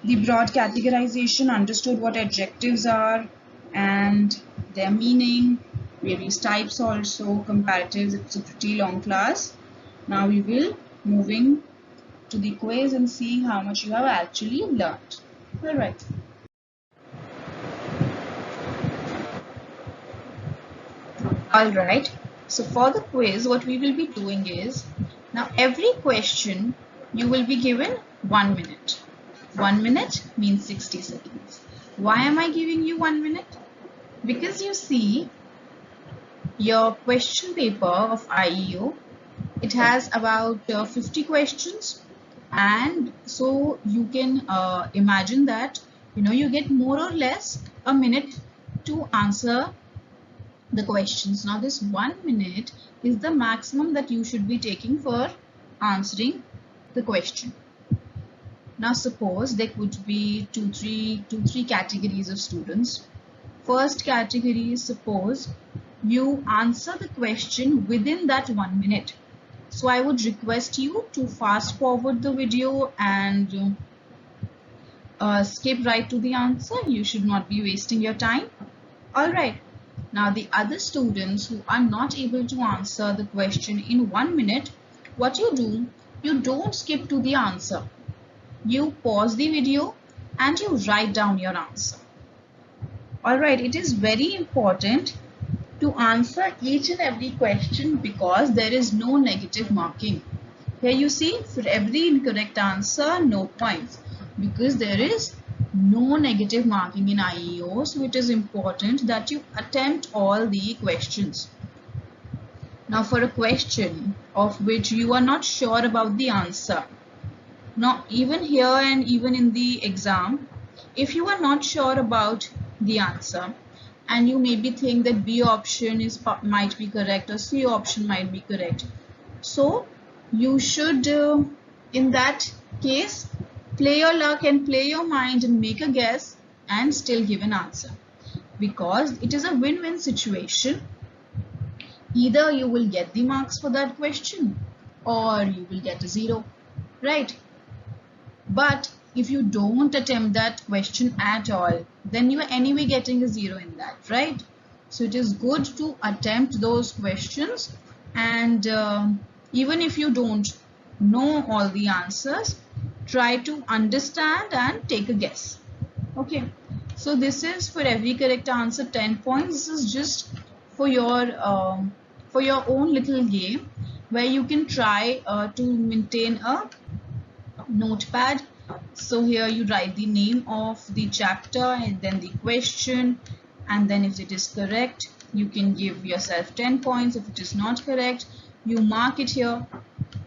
Speaker 2: the broad categorization, understood what adjectives are and their meaning, various types also, comparatives. It's a pretty long class. Now we will moving to the quiz and seeing how much you have actually learned. Alright. Alright, so for the quiz, what we will be doing is, now every question you will be given 1 minute. 1 minute means 60 seconds. Why am I giving you 1 minute? Because you see, your question paper of IEO, it has about 50 questions, and so you can imagine that you get more or less a minute to answer the questions. Now this 1 minute is the maximum that you should be taking for answering the question. Now suppose there could be two, three categories of students. First category is, suppose you answer the question within that 1 minute. So I would request you to fast forward the video and skip right to the answer. You should not be wasting your time. Alright. Now the other students who are not able to answer the question in 1 minute, what you do, you don't skip to the answer. You pause the video and you write down your answer. Alright, it is very important to answer each and every question because there is no negative marking. Here you see, for every incorrect answer, no points, because there is no negative marking in IEO, so it is important that you attempt all the questions. Now for a question of which you are not sure about the answer, now even here and even in the exam, if you are not sure about the answer, and you maybe think that B option might be correct or C option might be correct. So you should, in that case, play your luck and play your mind and make a guess and still give an answer, because it is a win-win situation. Either you will get the marks for that question or you will get a 0, right? But if you don't attempt that question at all, then you are anyway getting a 0 in that, right? So it is good to attempt those questions, and even if you don't know all the answers, try to understand and take a guess. Okay, so this is for every correct answer 10 points. This is just for your own little game where you can try to maintain a notepad. So here you write the name of the chapter and then the question, and then if it is correct you can give yourself 10 points. If it is not correct, you mark it here.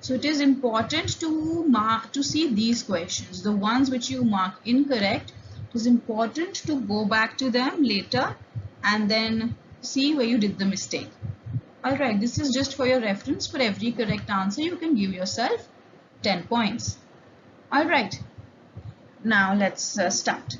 Speaker 2: So it is important to see these questions, the ones which you mark incorrect. It is important to go back to them later and then see where you did the mistake. Alright, this is just for your reference. For every correct answer you can give yourself 10 points. Alright, now let's start.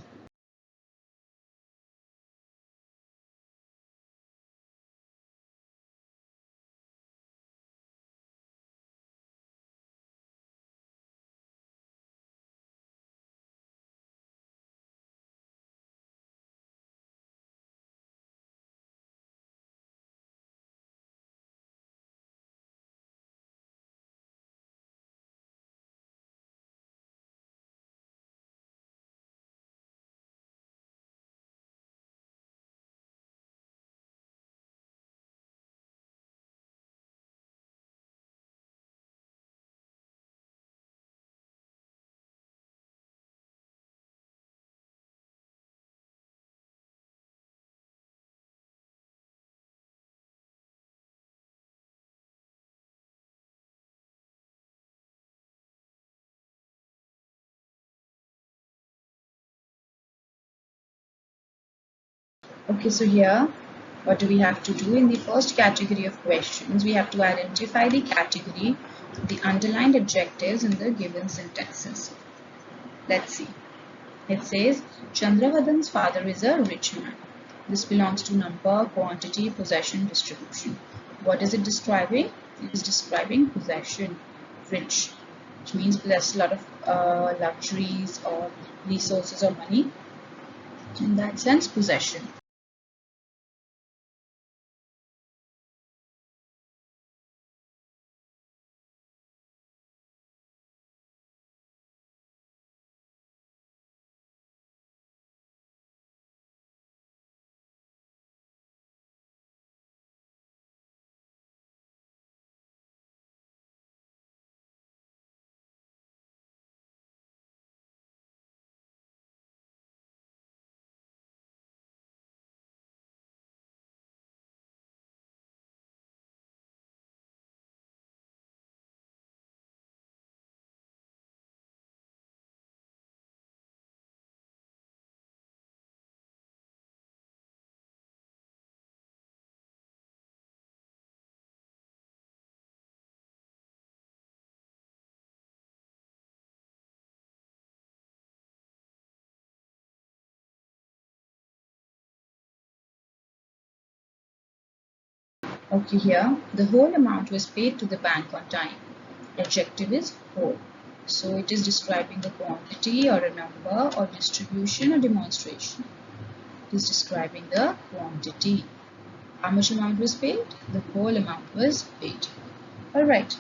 Speaker 2: Okay, so here what do we have to do? In the first category of questions, we have to identify the category, the underlined adjectives in the given sentences. Let's see. It says Chandravadan's father is a rich man. This belongs to number, quantity, possession, distribution. What is it describing? It is describing possession, rich, which means possesses a lot of luxuries or resources or money. In that sense, possession. Okay, here the whole amount was paid to the bank on time. Adjective is whole. So it is describing the quantity or a number or distribution or demonstration. It is describing the quantity. How much amount was paid? The whole amount was paid. Alright.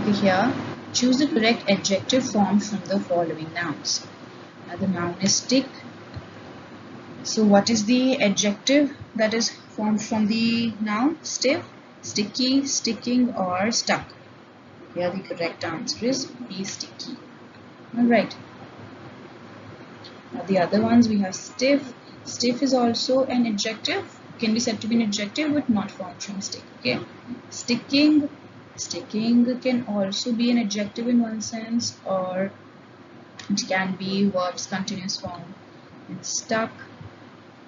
Speaker 2: Okay, here, choose the correct adjective form from the following nouns. Now the noun is stick. So what is the adjective that is formed from the noun? Stiff, sticky, sticking, or stuck? Here the correct answer is be sticky. Alright. Now the other ones we have stiff. Stiff is also an adjective. Can be said to be an adjective but not formed from stick. Okay. Sticking. Sticking can also be an adjective in one sense, or it can be verbs continuous form. And stuck.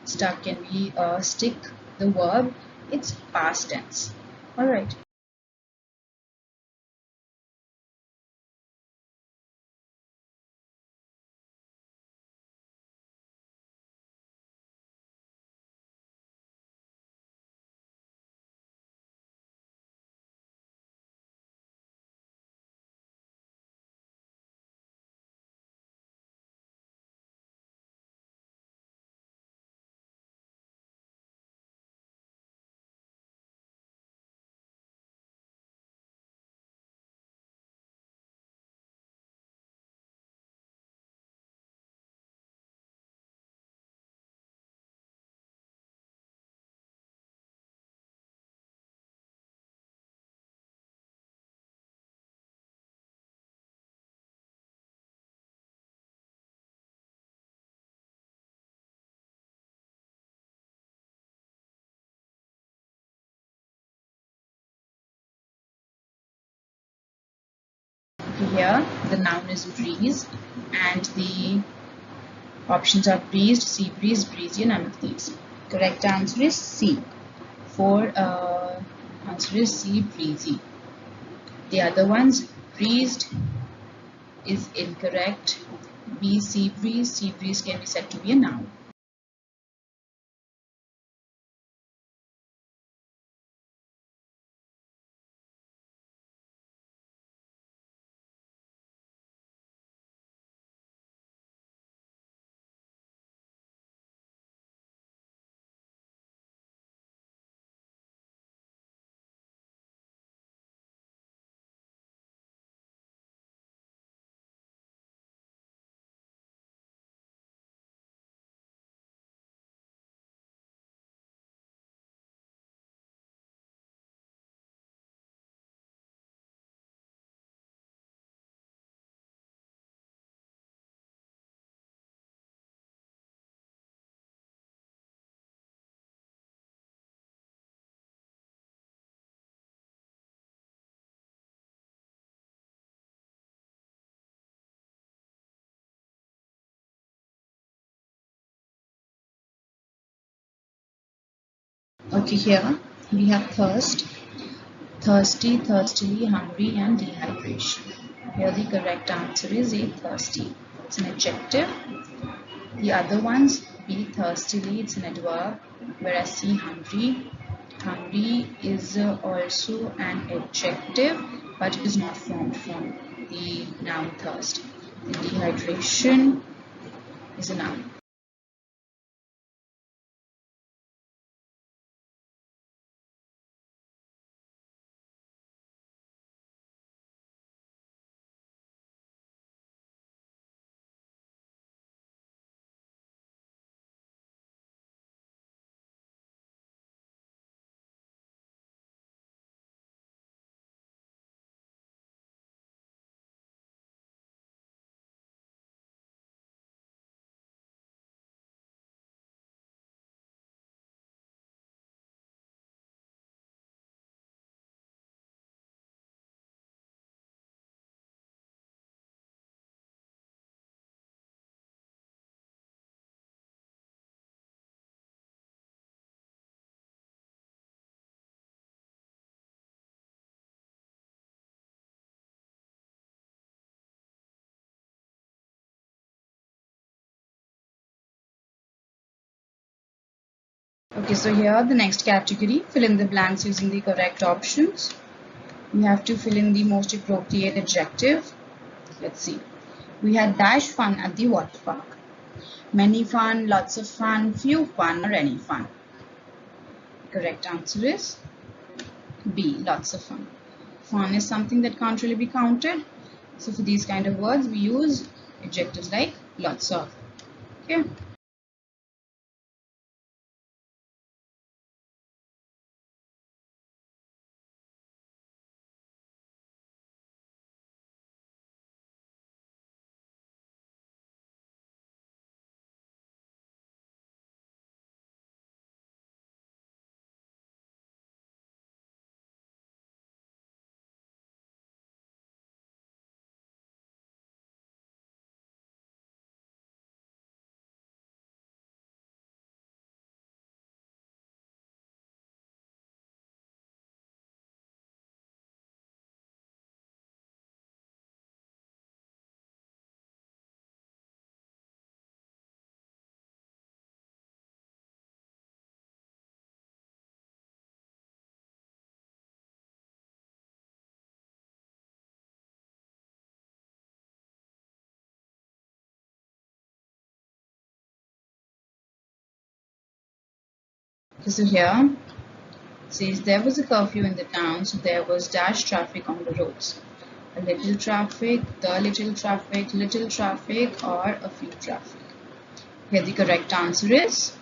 Speaker 2: Stuck can be stick, the verb. It's past tense. Alright. Here the noun is breeze and the options are breezed, sea breeze, breezy, none of these. Correct answer is C. Answer is C, breezy. The other ones, breezed is incorrect. B, sea breeze. Sea breeze can be said to be a noun. Okay, here we have thirst, thirsty, thirstily, hungry, and dehydration. Here the correct answer is A, thirsty. It's an adjective. The other ones, B, thirstily, it's an adverb, whereas C, hungry. Hungry is also an adjective, but it is not formed from the noun thirst. The dehydration is a noun. Okay, so here the next category, fill in the blanks using the correct options. We have to fill in the most appropriate adjective. Let's see. We had dash fun at the water park. Many fun, lots of fun, few fun, or any fun. Correct answer is B, lots of fun. Fun is something that can't really be counted. So for these kind of words, we use adjectives like lots of. Okay. So here it says there was a curfew in the town, so there was dash traffic on the roads. A little traffic, the little traffic, or a few traffic. Here the correct answer is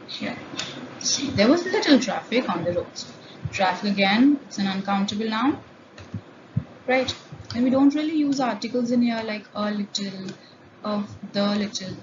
Speaker 2: here. See, there was little traffic on the roads. Traffic again, it's an uncountable noun, right? And we don't really use articles in here like a little, of, the little.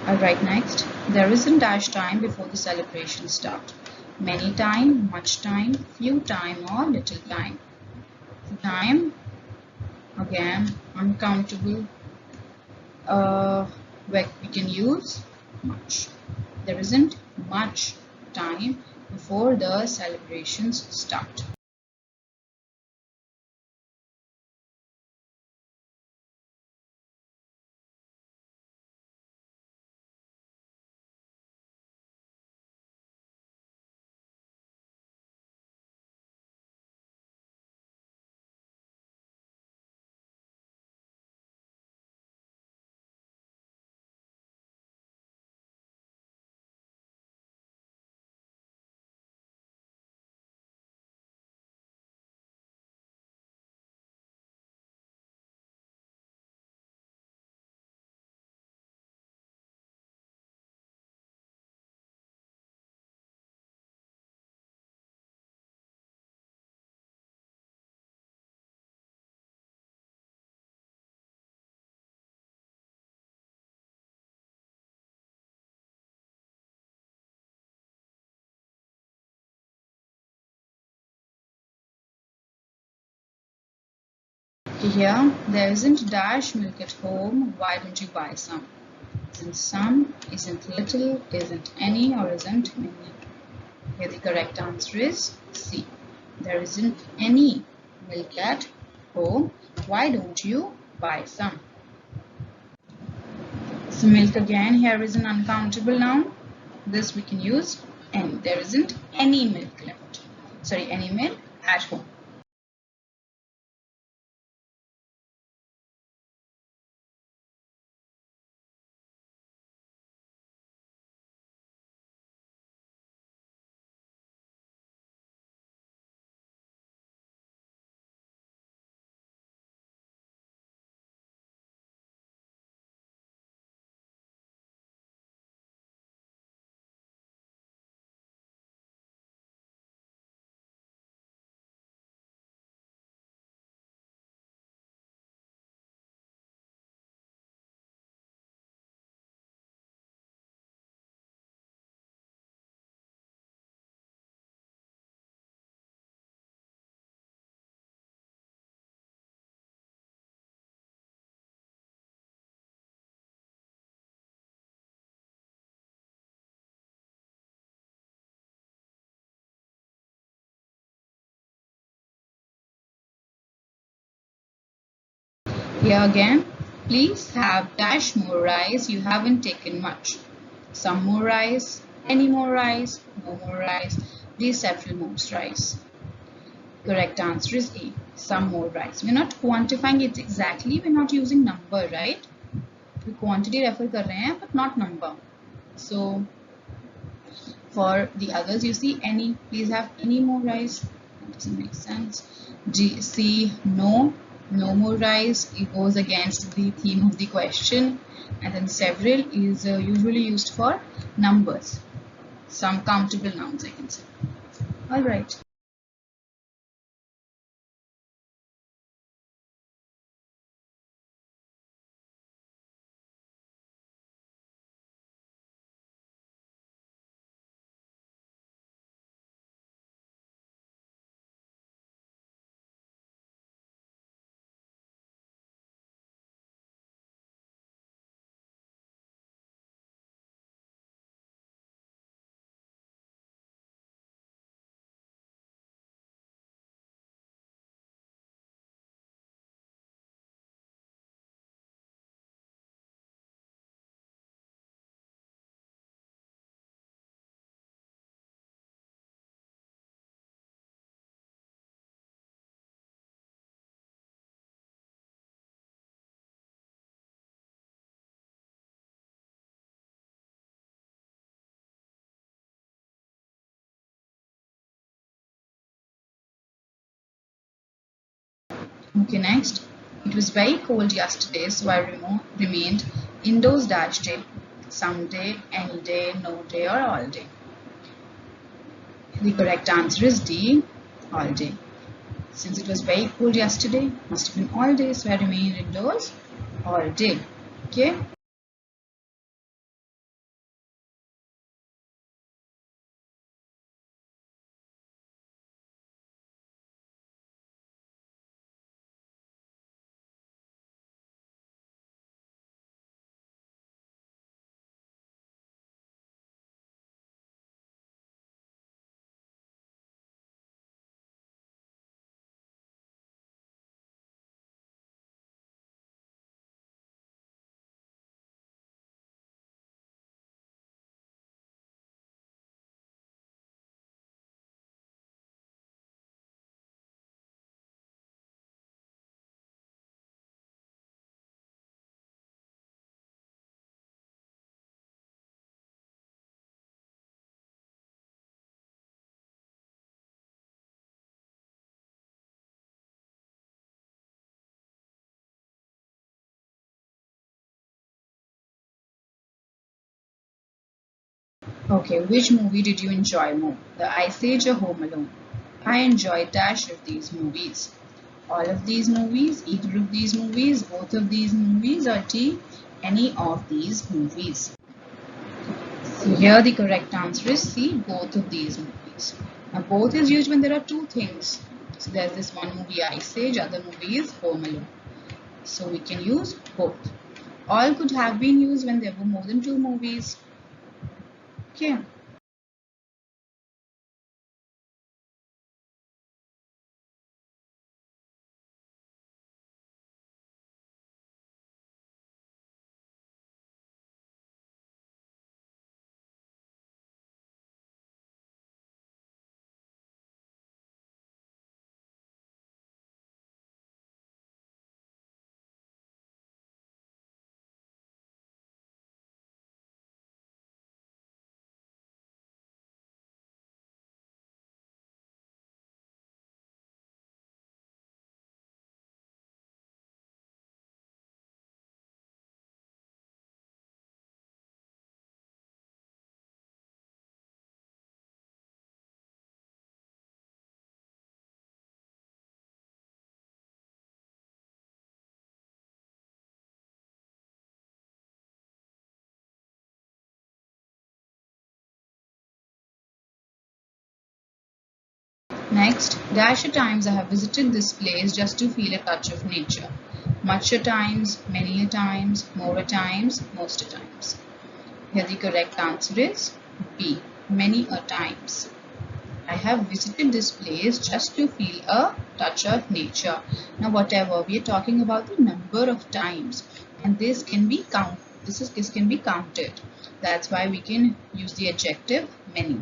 Speaker 2: Alright, next. There isn't dash time before the celebration start. Many time, much time, few time, or little time. Time, again, uncountable. We can use much. There isn't much time before the celebrations start. Here, there isn't dash milk at home, why don't you buy some? Isn't some, isn't little, isn't any, or isn't many. Here the correct answer is C. There isn't any milk at home, why don't you buy some? So milk again here is an uncountable noun. This we can use any. There isn't any milk left. Sorry, any milk at home. Here again, please have dash more rice, you haven't taken much. Some more rice, any more rice, no more rice, these several more rice. Correct answer is A, some more rice. We're not quantifying it exactly, we're not using number, right? We quantity refer kar rahe hain, but not number. So for the others, you see any, please have any more rice. That doesn't make sense. G, C, no more rice. It goes against the theme of the question. And then several is usually used for numbers. Some countable nouns, I can say. All right. Okay, next. It was very cold yesterday, so I remained indoors dash day. Some day, any day, no day, or all day. The correct answer is D, all day. Since it was very cold yesterday, must have been all day, so I remained indoors all day. Okay. Okay, which movie did you enjoy more? The Ice Age or Home Alone? I enjoyed dash of these movies. All of these movies, either of these movies, both of these movies, or T, any of these movies. So here the correct answer is C, both of these movies. Now both is used when there are two things. So there's this one movie Ice Age, other movie is Home Alone. So we can use both. All could have been used when there were more than two movies. Okay. Next, dash a times I have visited this place just to feel a touch of nature. Much a times, many a times, more a times, most a times. Here the correct answer is B, many a times. I have visited this place just to feel a touch of nature. Now whatever, we are talking about the number of times, and this can be this can be counted. That's why we can use the adjective many.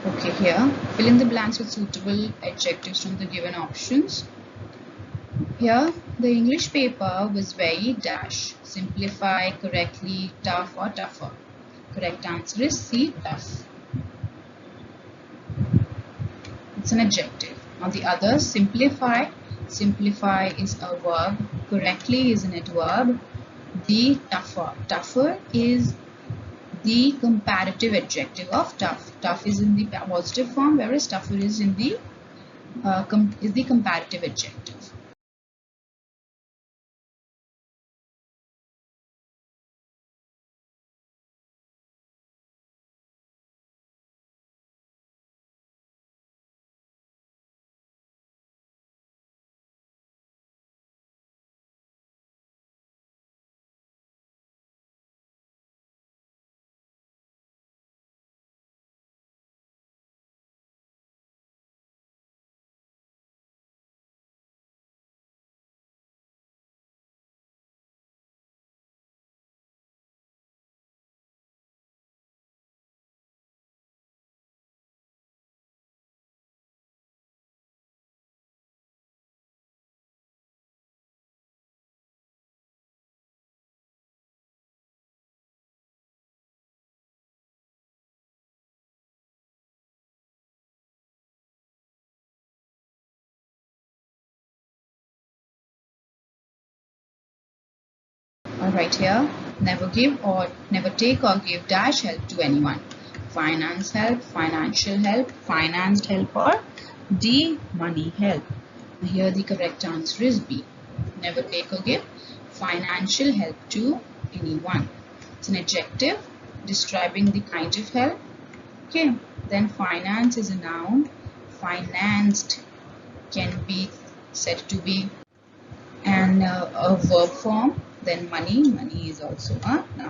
Speaker 2: Okay, here fill in the blanks with suitable adjectives from the given options. Here the English paper was very dash. Simplify, correctly, tough or tougher. Correct answer is C, tough. It's an adjective. Now the other, simplify. Simplify is a verb. Correctly is an adverb. The tougher. Tougher is the comparative adjective of tough. Tough is in the positive form, whereas tougher is in the comparative adjective. Alright, here, never give or never take or give dash help to anyone. Finance help, financial help, financed help, or D, money help. Here the correct answer is B. Never take or give financial help to anyone. It's an adjective describing the kind of help. Okay, then finance is a noun. Financed can be said to be a verb form. Then money is also a noun.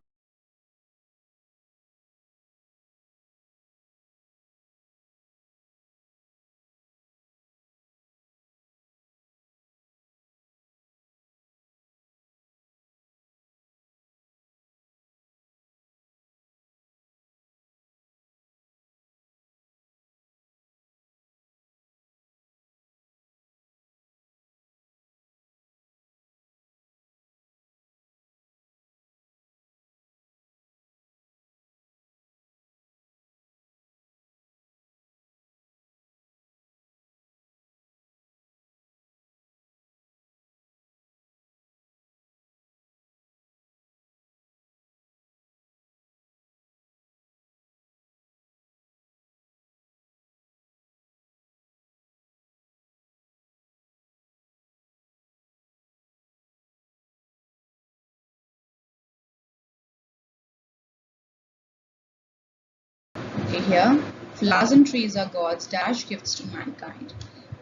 Speaker 2: Okay, here, flowers and trees are God's dash gifts to mankind.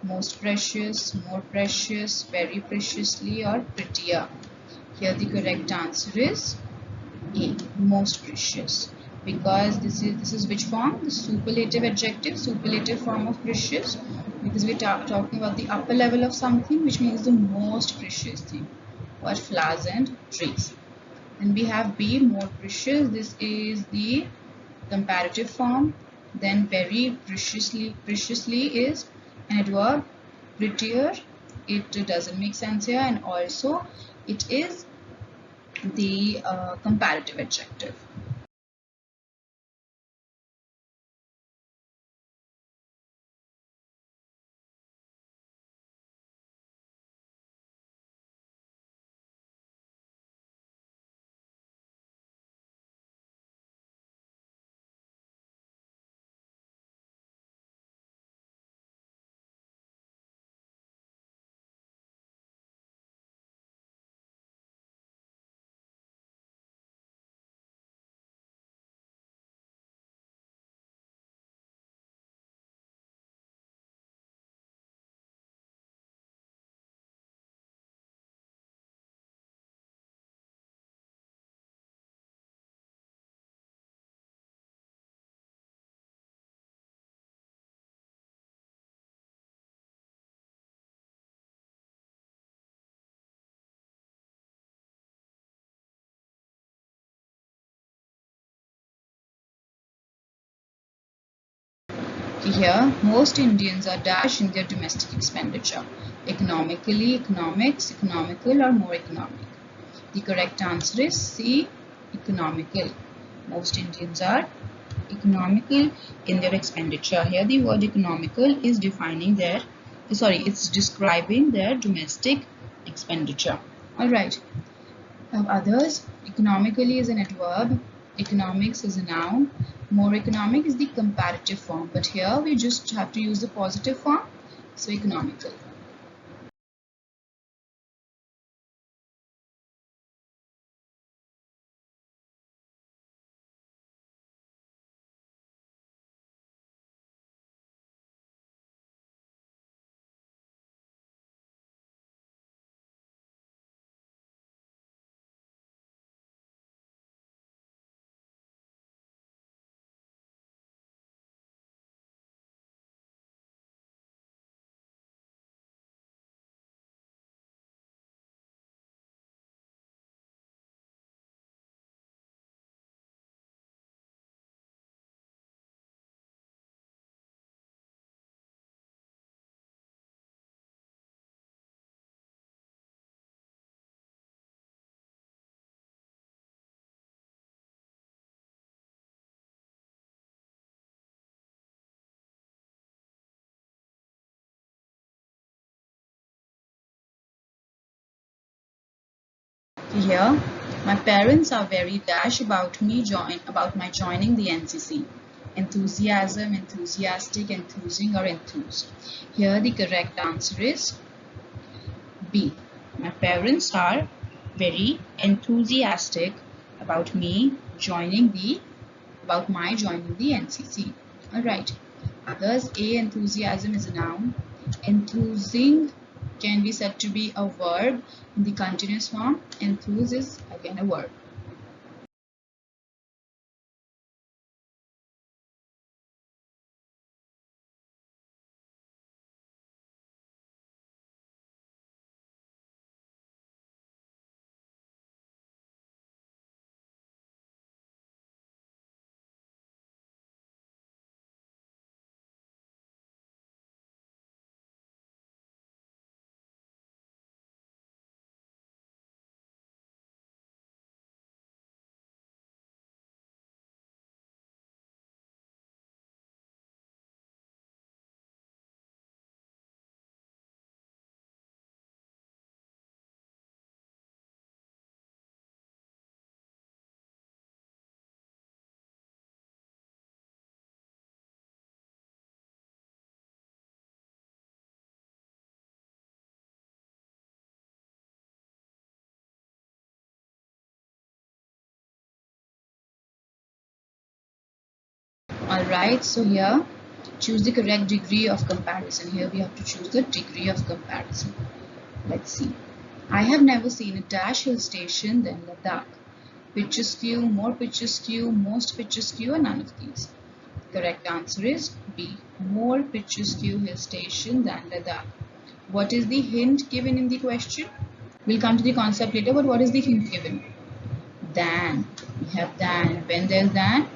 Speaker 2: Most precious, more precious, very preciously, or prettier. Here the correct answer is A, most precious. Because this is which form? The superlative adjective, superlative form of precious. Because we're talking about the upper level of something, which means the most precious thing. Or flowers and trees. Then we have B, more precious. This is the comparative form. Then very preciously is an adverb. Prettier, it doesn't make sense here, and also it is the comparative adjective. Here, most Indians are dash in their domestic expenditure. Economically, economics, economical, or more economic. The correct answer is C, economical. Most Indians are economical in their expenditure. Here, the word economical is it's describing their domestic expenditure. Alright. Now others, economically is an adverb, economics is a noun, more economic is the comparative form, but here we just have to use the positive form, so economical. Here, my parents are very dash about my joining the NCC. Enthusiasm, enthusiastic, enthusing, or enthused. Here the correct answer is B. My parents are very enthusiastic about my joining the NCC. Alright. Others, A, enthusiasm is a noun. Enthusing can be said to be a verb in the continuous form. Enthuse is again a verb. Alright, so here choose the correct degree of comparison. Here we have to choose the degree of comparison. Let's see. I have never seen a dash hill station than Ladakh. Picturesque, more picturesque, most picturesque, or none of these. Correct answer is B. More picturesque hill station than Ladakh. What is the hint given in the question? We'll come to the concept later, but what is the hint given? Than. We have than. When there's than,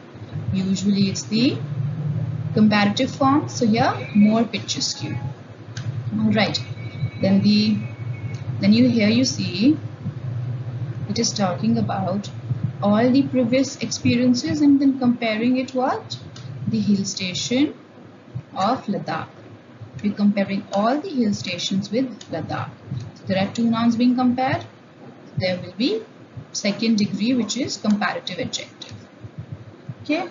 Speaker 2: Usually it's the comparative form. So here more picturesque. Alright. Then you see it is talking about all the previous experiences and then comparing it what? The hill station of Ladakh. We're comparing all the hill stations with Ladakh. So there are two nouns being compared. There will be second degree, which is comparative adjective. Okay.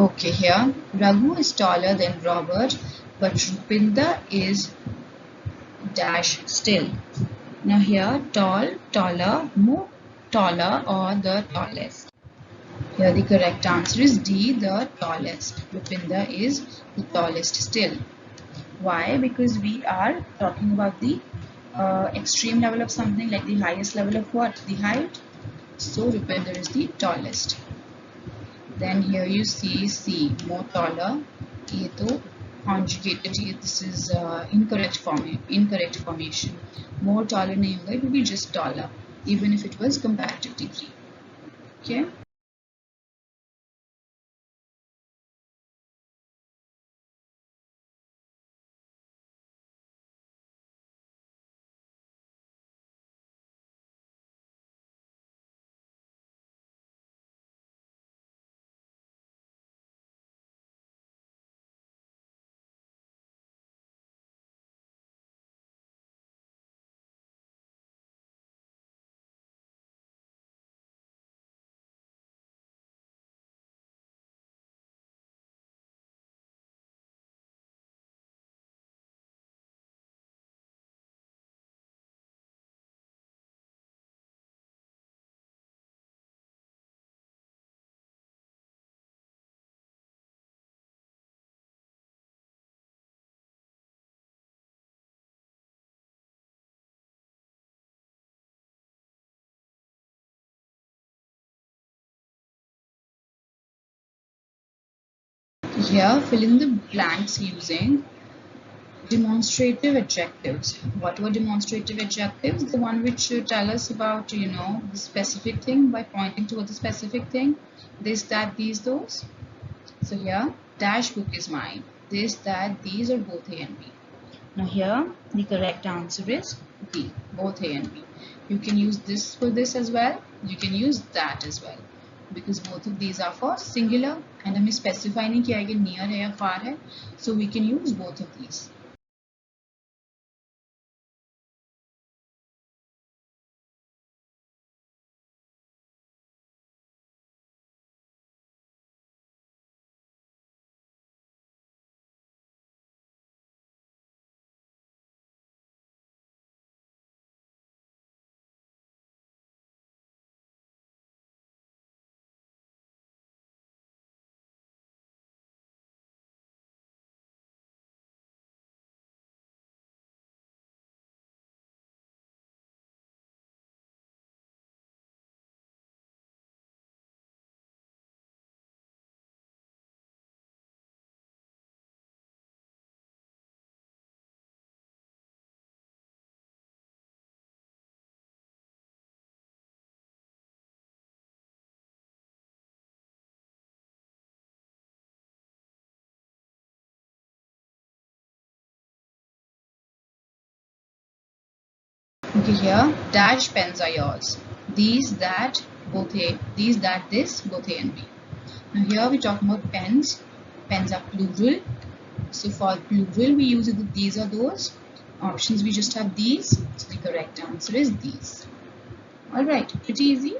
Speaker 2: Okay, here Raghu is taller than Robert, but Rupinder is dash still. Now here tall, taller, more taller, or the tallest. Here the correct answer is D, the tallest. Rupinder is the tallest still. Why? Because we are talking about the extreme level of something, like the highest level of what? The height. So Rupinder is the tallest. Then here you see C, more taller. ये तो conjugated, this is incorrect formation. More taller नहीं होगा, it will be just taller, even if it was comparative degree. Okay. Here fill in the blanks using demonstrative adjectives. What were demonstrative adjectives? The one which tell us about, the specific thing by pointing to the specific thing. This, that, these, those. So here, dash book is mine. This, that, these are both A and B. Now here, the correct answer is B, both A and B. You can use this for this as well. You can use that as well. Because both of these are for singular and हमें specify नहीं किया है कि near है या far है. So we can use both of these. Okay, here dash pens are yours. These, that, both A, these, that, this, both A and B. Now here we're talking about pens. Pens are plural. So for plural we use either these or those. Options we just have these. So the correct answer is these. Alright, pretty easy.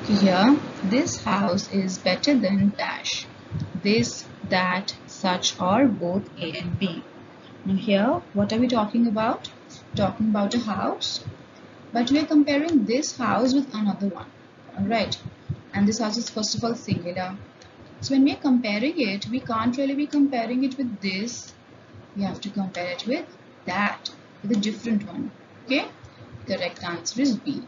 Speaker 2: Here, this house is better than dash. This, that, such, or both A and B. Now here, what are we talking about? Talking about a house, but we are comparing this house with another one. Alright, and this house is first of all singular. So when we are comparing it, we can't really be comparing it with this. We have to compare it with that, with a different one. Okay, correct answer is B.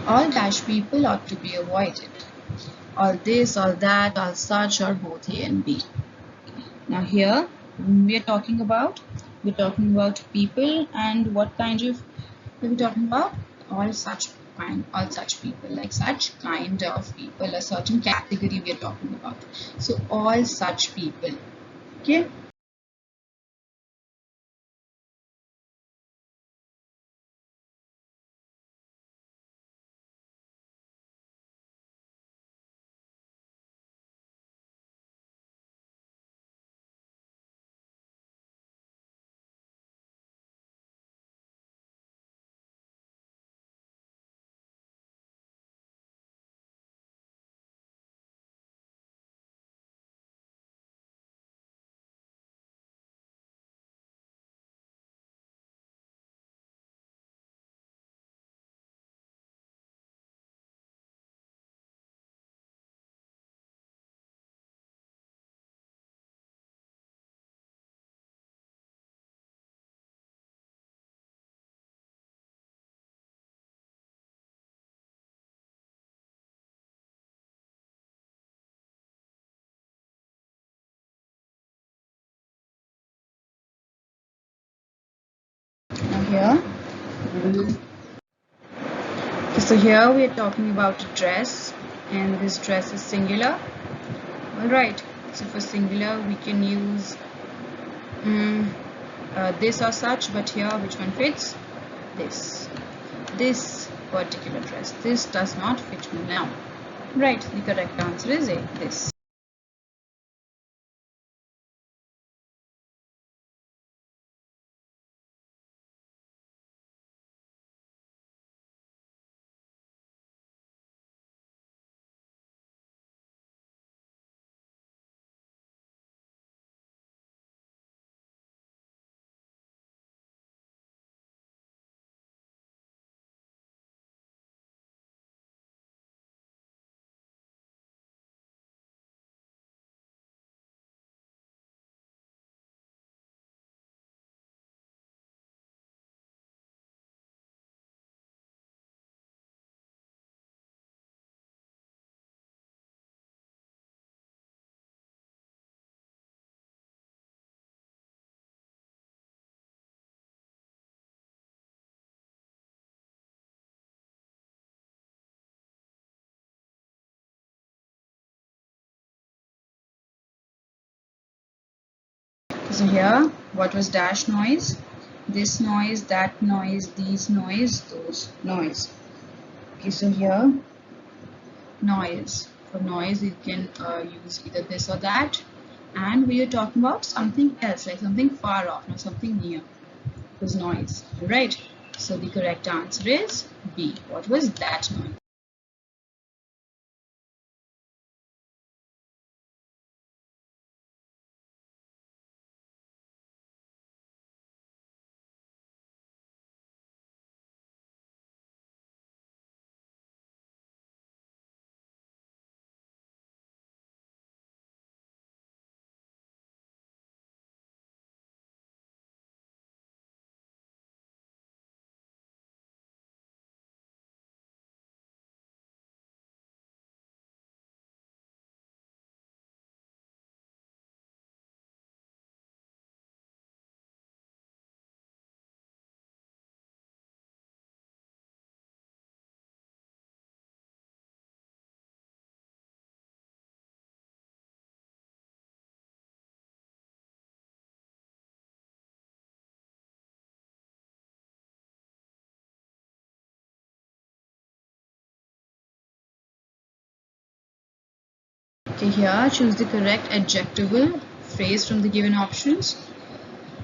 Speaker 2: All dash people ought to be avoided. All this, all that, all such, or both A and B. Now here we're talking about people, and what kind of we're talking about? All such people, like such kind of people, a certain category we are talking about. So all such people. Okay. Now here. So here we are talking about a dress, and this dress is singular. Alright, so for singular we can use this or such, but here which one fits? This particular dress. This does not fit me now. Right, the correct answer is A, this. So here, what was dash noise? This noise, that noise, these noise, those noise. Okay, so here, noise. For noise, you can use either this or that. And we are talking about something else, like something far off, not something near. It was noise, right? So the correct answer is B. What was that noise? Okay, here choose the correct adjectival phrase from the given options.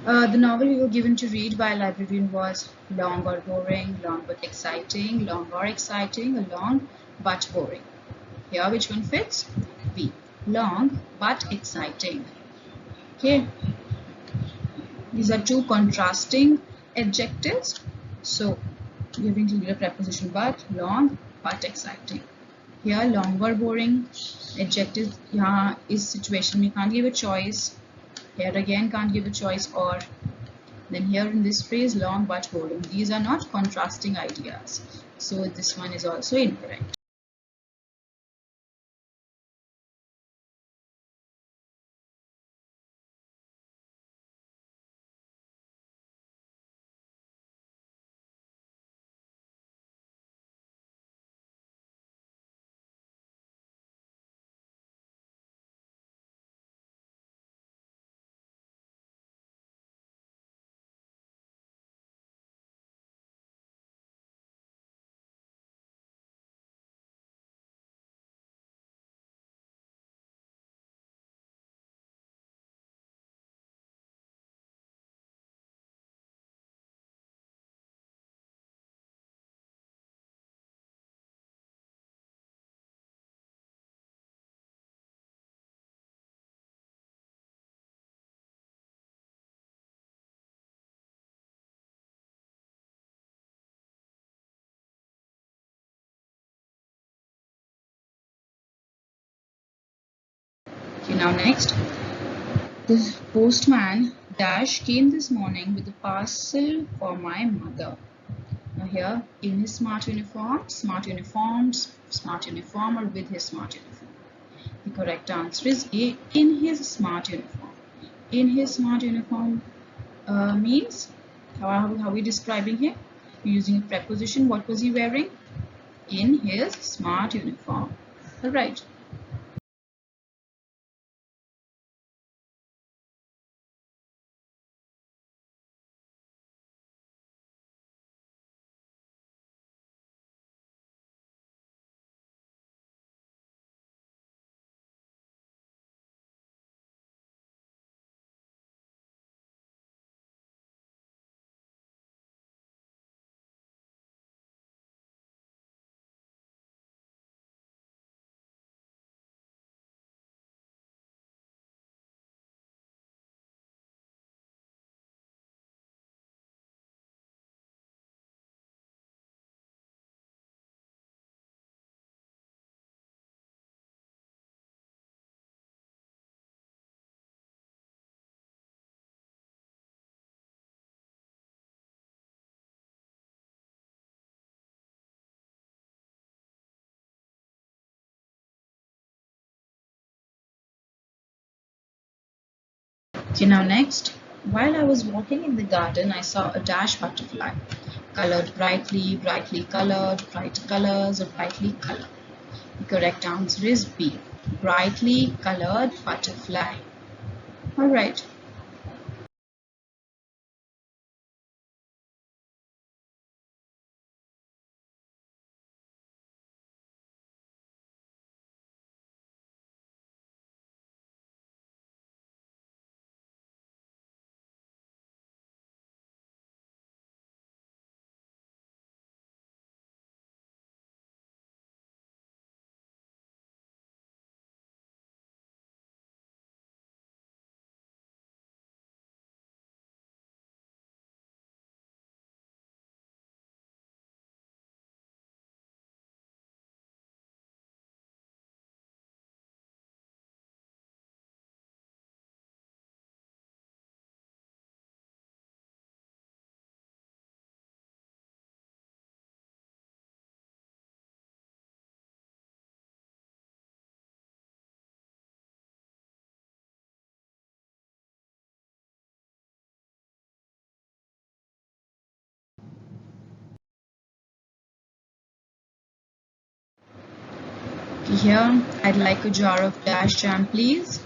Speaker 2: The novel you were given to read by a librarian was long or boring, long but exciting, long or exciting, long but boring. Here, which one fits? B. Long but exciting. Okay. These are two contrasting adjectives. So, you have included a preposition but, long but exciting. Here, long or boring adjective यहाँ इस situation में can't give a choice. Here again can't give a choice or. Then here in this phrase, long but boring. These are not contrasting ideas. So this one is also incorrect. Okay, now next. The postman dash came this morning with a parcel for my mother. Now here, in his smart uniform, smart uniforms, smart uniform, or with his smart uniform. The correct answer is A. In his smart uniform. In his smart uniform means how are we describing him? Using a preposition. What was he wearing? In his smart uniform. All right. Okay, now next. While I was walking in the garden, I saw a dash butterfly, colored brightly, brightly colored, bright colors, or brightly colored. The correct answer is B. Brightly colored butterfly. Alright. Here, I'd like a jar of dash jam, please.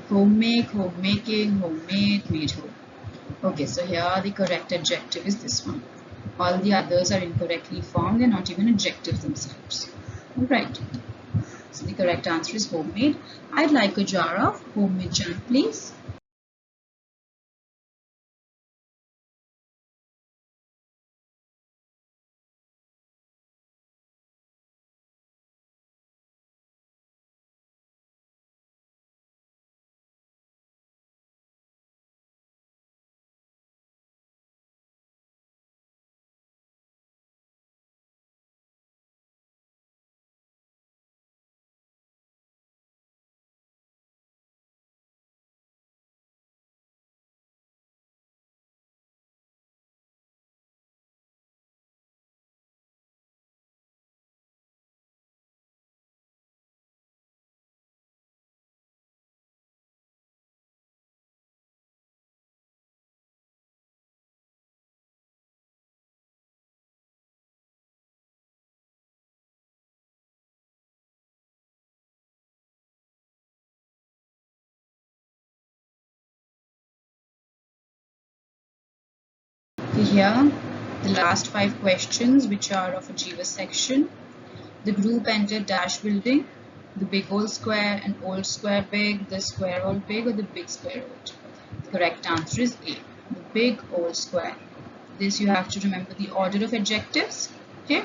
Speaker 2: Homemade, homemaking, homemade, made home. Okay, so here the correct adjective is this one. All the others are incorrectly formed. They're not even adjectives themselves. Alright, so the correct answer is homemade. I'd like a jar of homemade jam, please. Here, the last 5 questions, which are of a Jiva section. The group entered dash building. The big old square, an old square big, the square old big, or the big square old. The correct answer is A, the big old square. This you have to remember the order of adjectives. Okay.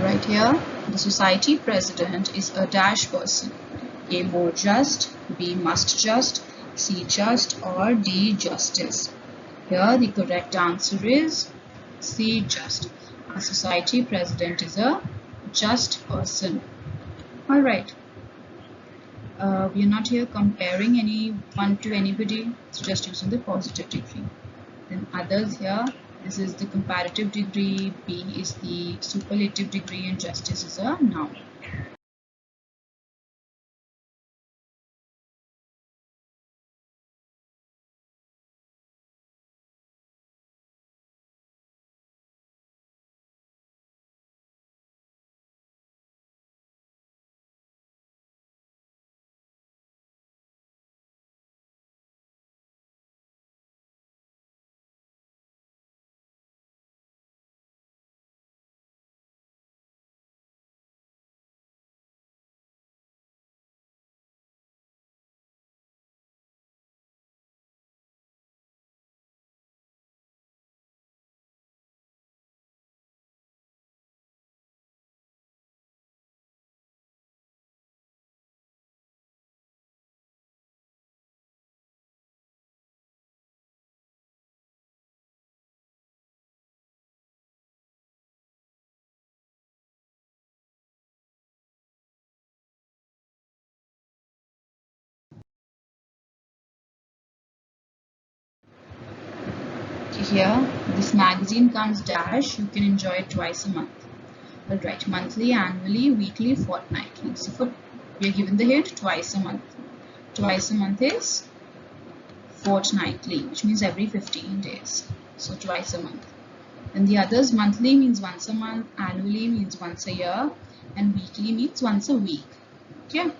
Speaker 2: Right here, the society president is a dash person. A, more just, B, must just, C, just, or D, justice. Here the correct answer is C, just. A society president is a just person. Alright. We are not here comparing anyone to anybody. It's just using the positive degree. Then others here, this is the comparative degree, B is the superlative degree, and justice is a noun. Here, this magazine comes dash, you can enjoy it twice a month. Alright, monthly, annually, weekly, fortnightly. So we are given the hint twice a month. Twice a month is fortnightly, which means every 15 days. So twice a month. And the others, monthly means once a month, annually means once a year, and weekly means once a week. Okay.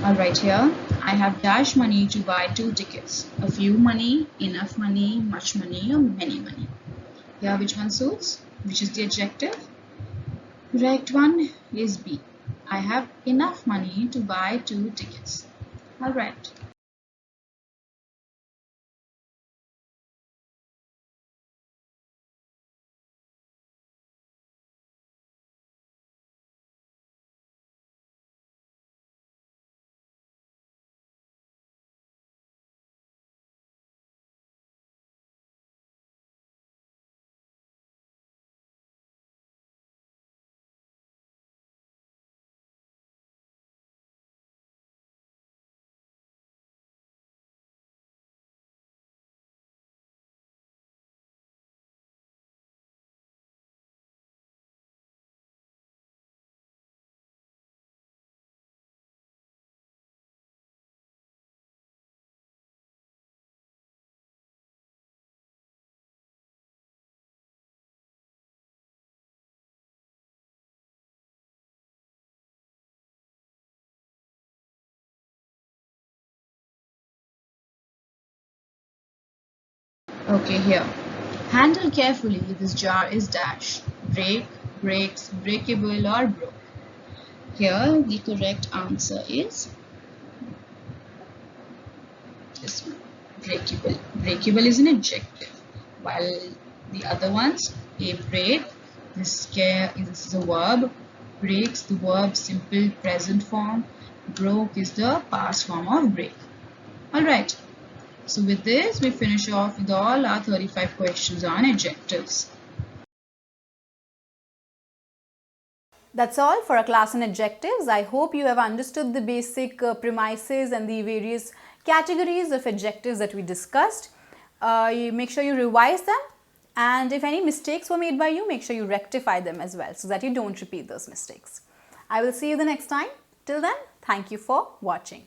Speaker 2: Alright, here I have dash money to buy 2 tickets. A few money, enough money, much money, or many money. Here which one suits? Which is the adjective? Correct one is B. I have enough money to buy 2 tickets. Alright. Okay, here. Handle carefully, this jar is dash. Break, breaks, breakable or broke. Here the correct answer is this one. Breakable. Breakable is an adjective. While the other ones, a break, this is a verb. Breaks, the verb simple present form. Broke is the past form of break. Alright. So with this, we finish off with all our 35 questions on adjectives.
Speaker 1: That's all for our class on adjectives. I hope you have understood the basic premises and the various categories of adjectives that we discussed. You make sure you revise them, and if any mistakes were made by you, make sure you rectify them as well so that you don't repeat those mistakes. I will see you the next time. Till then, thank you for watching.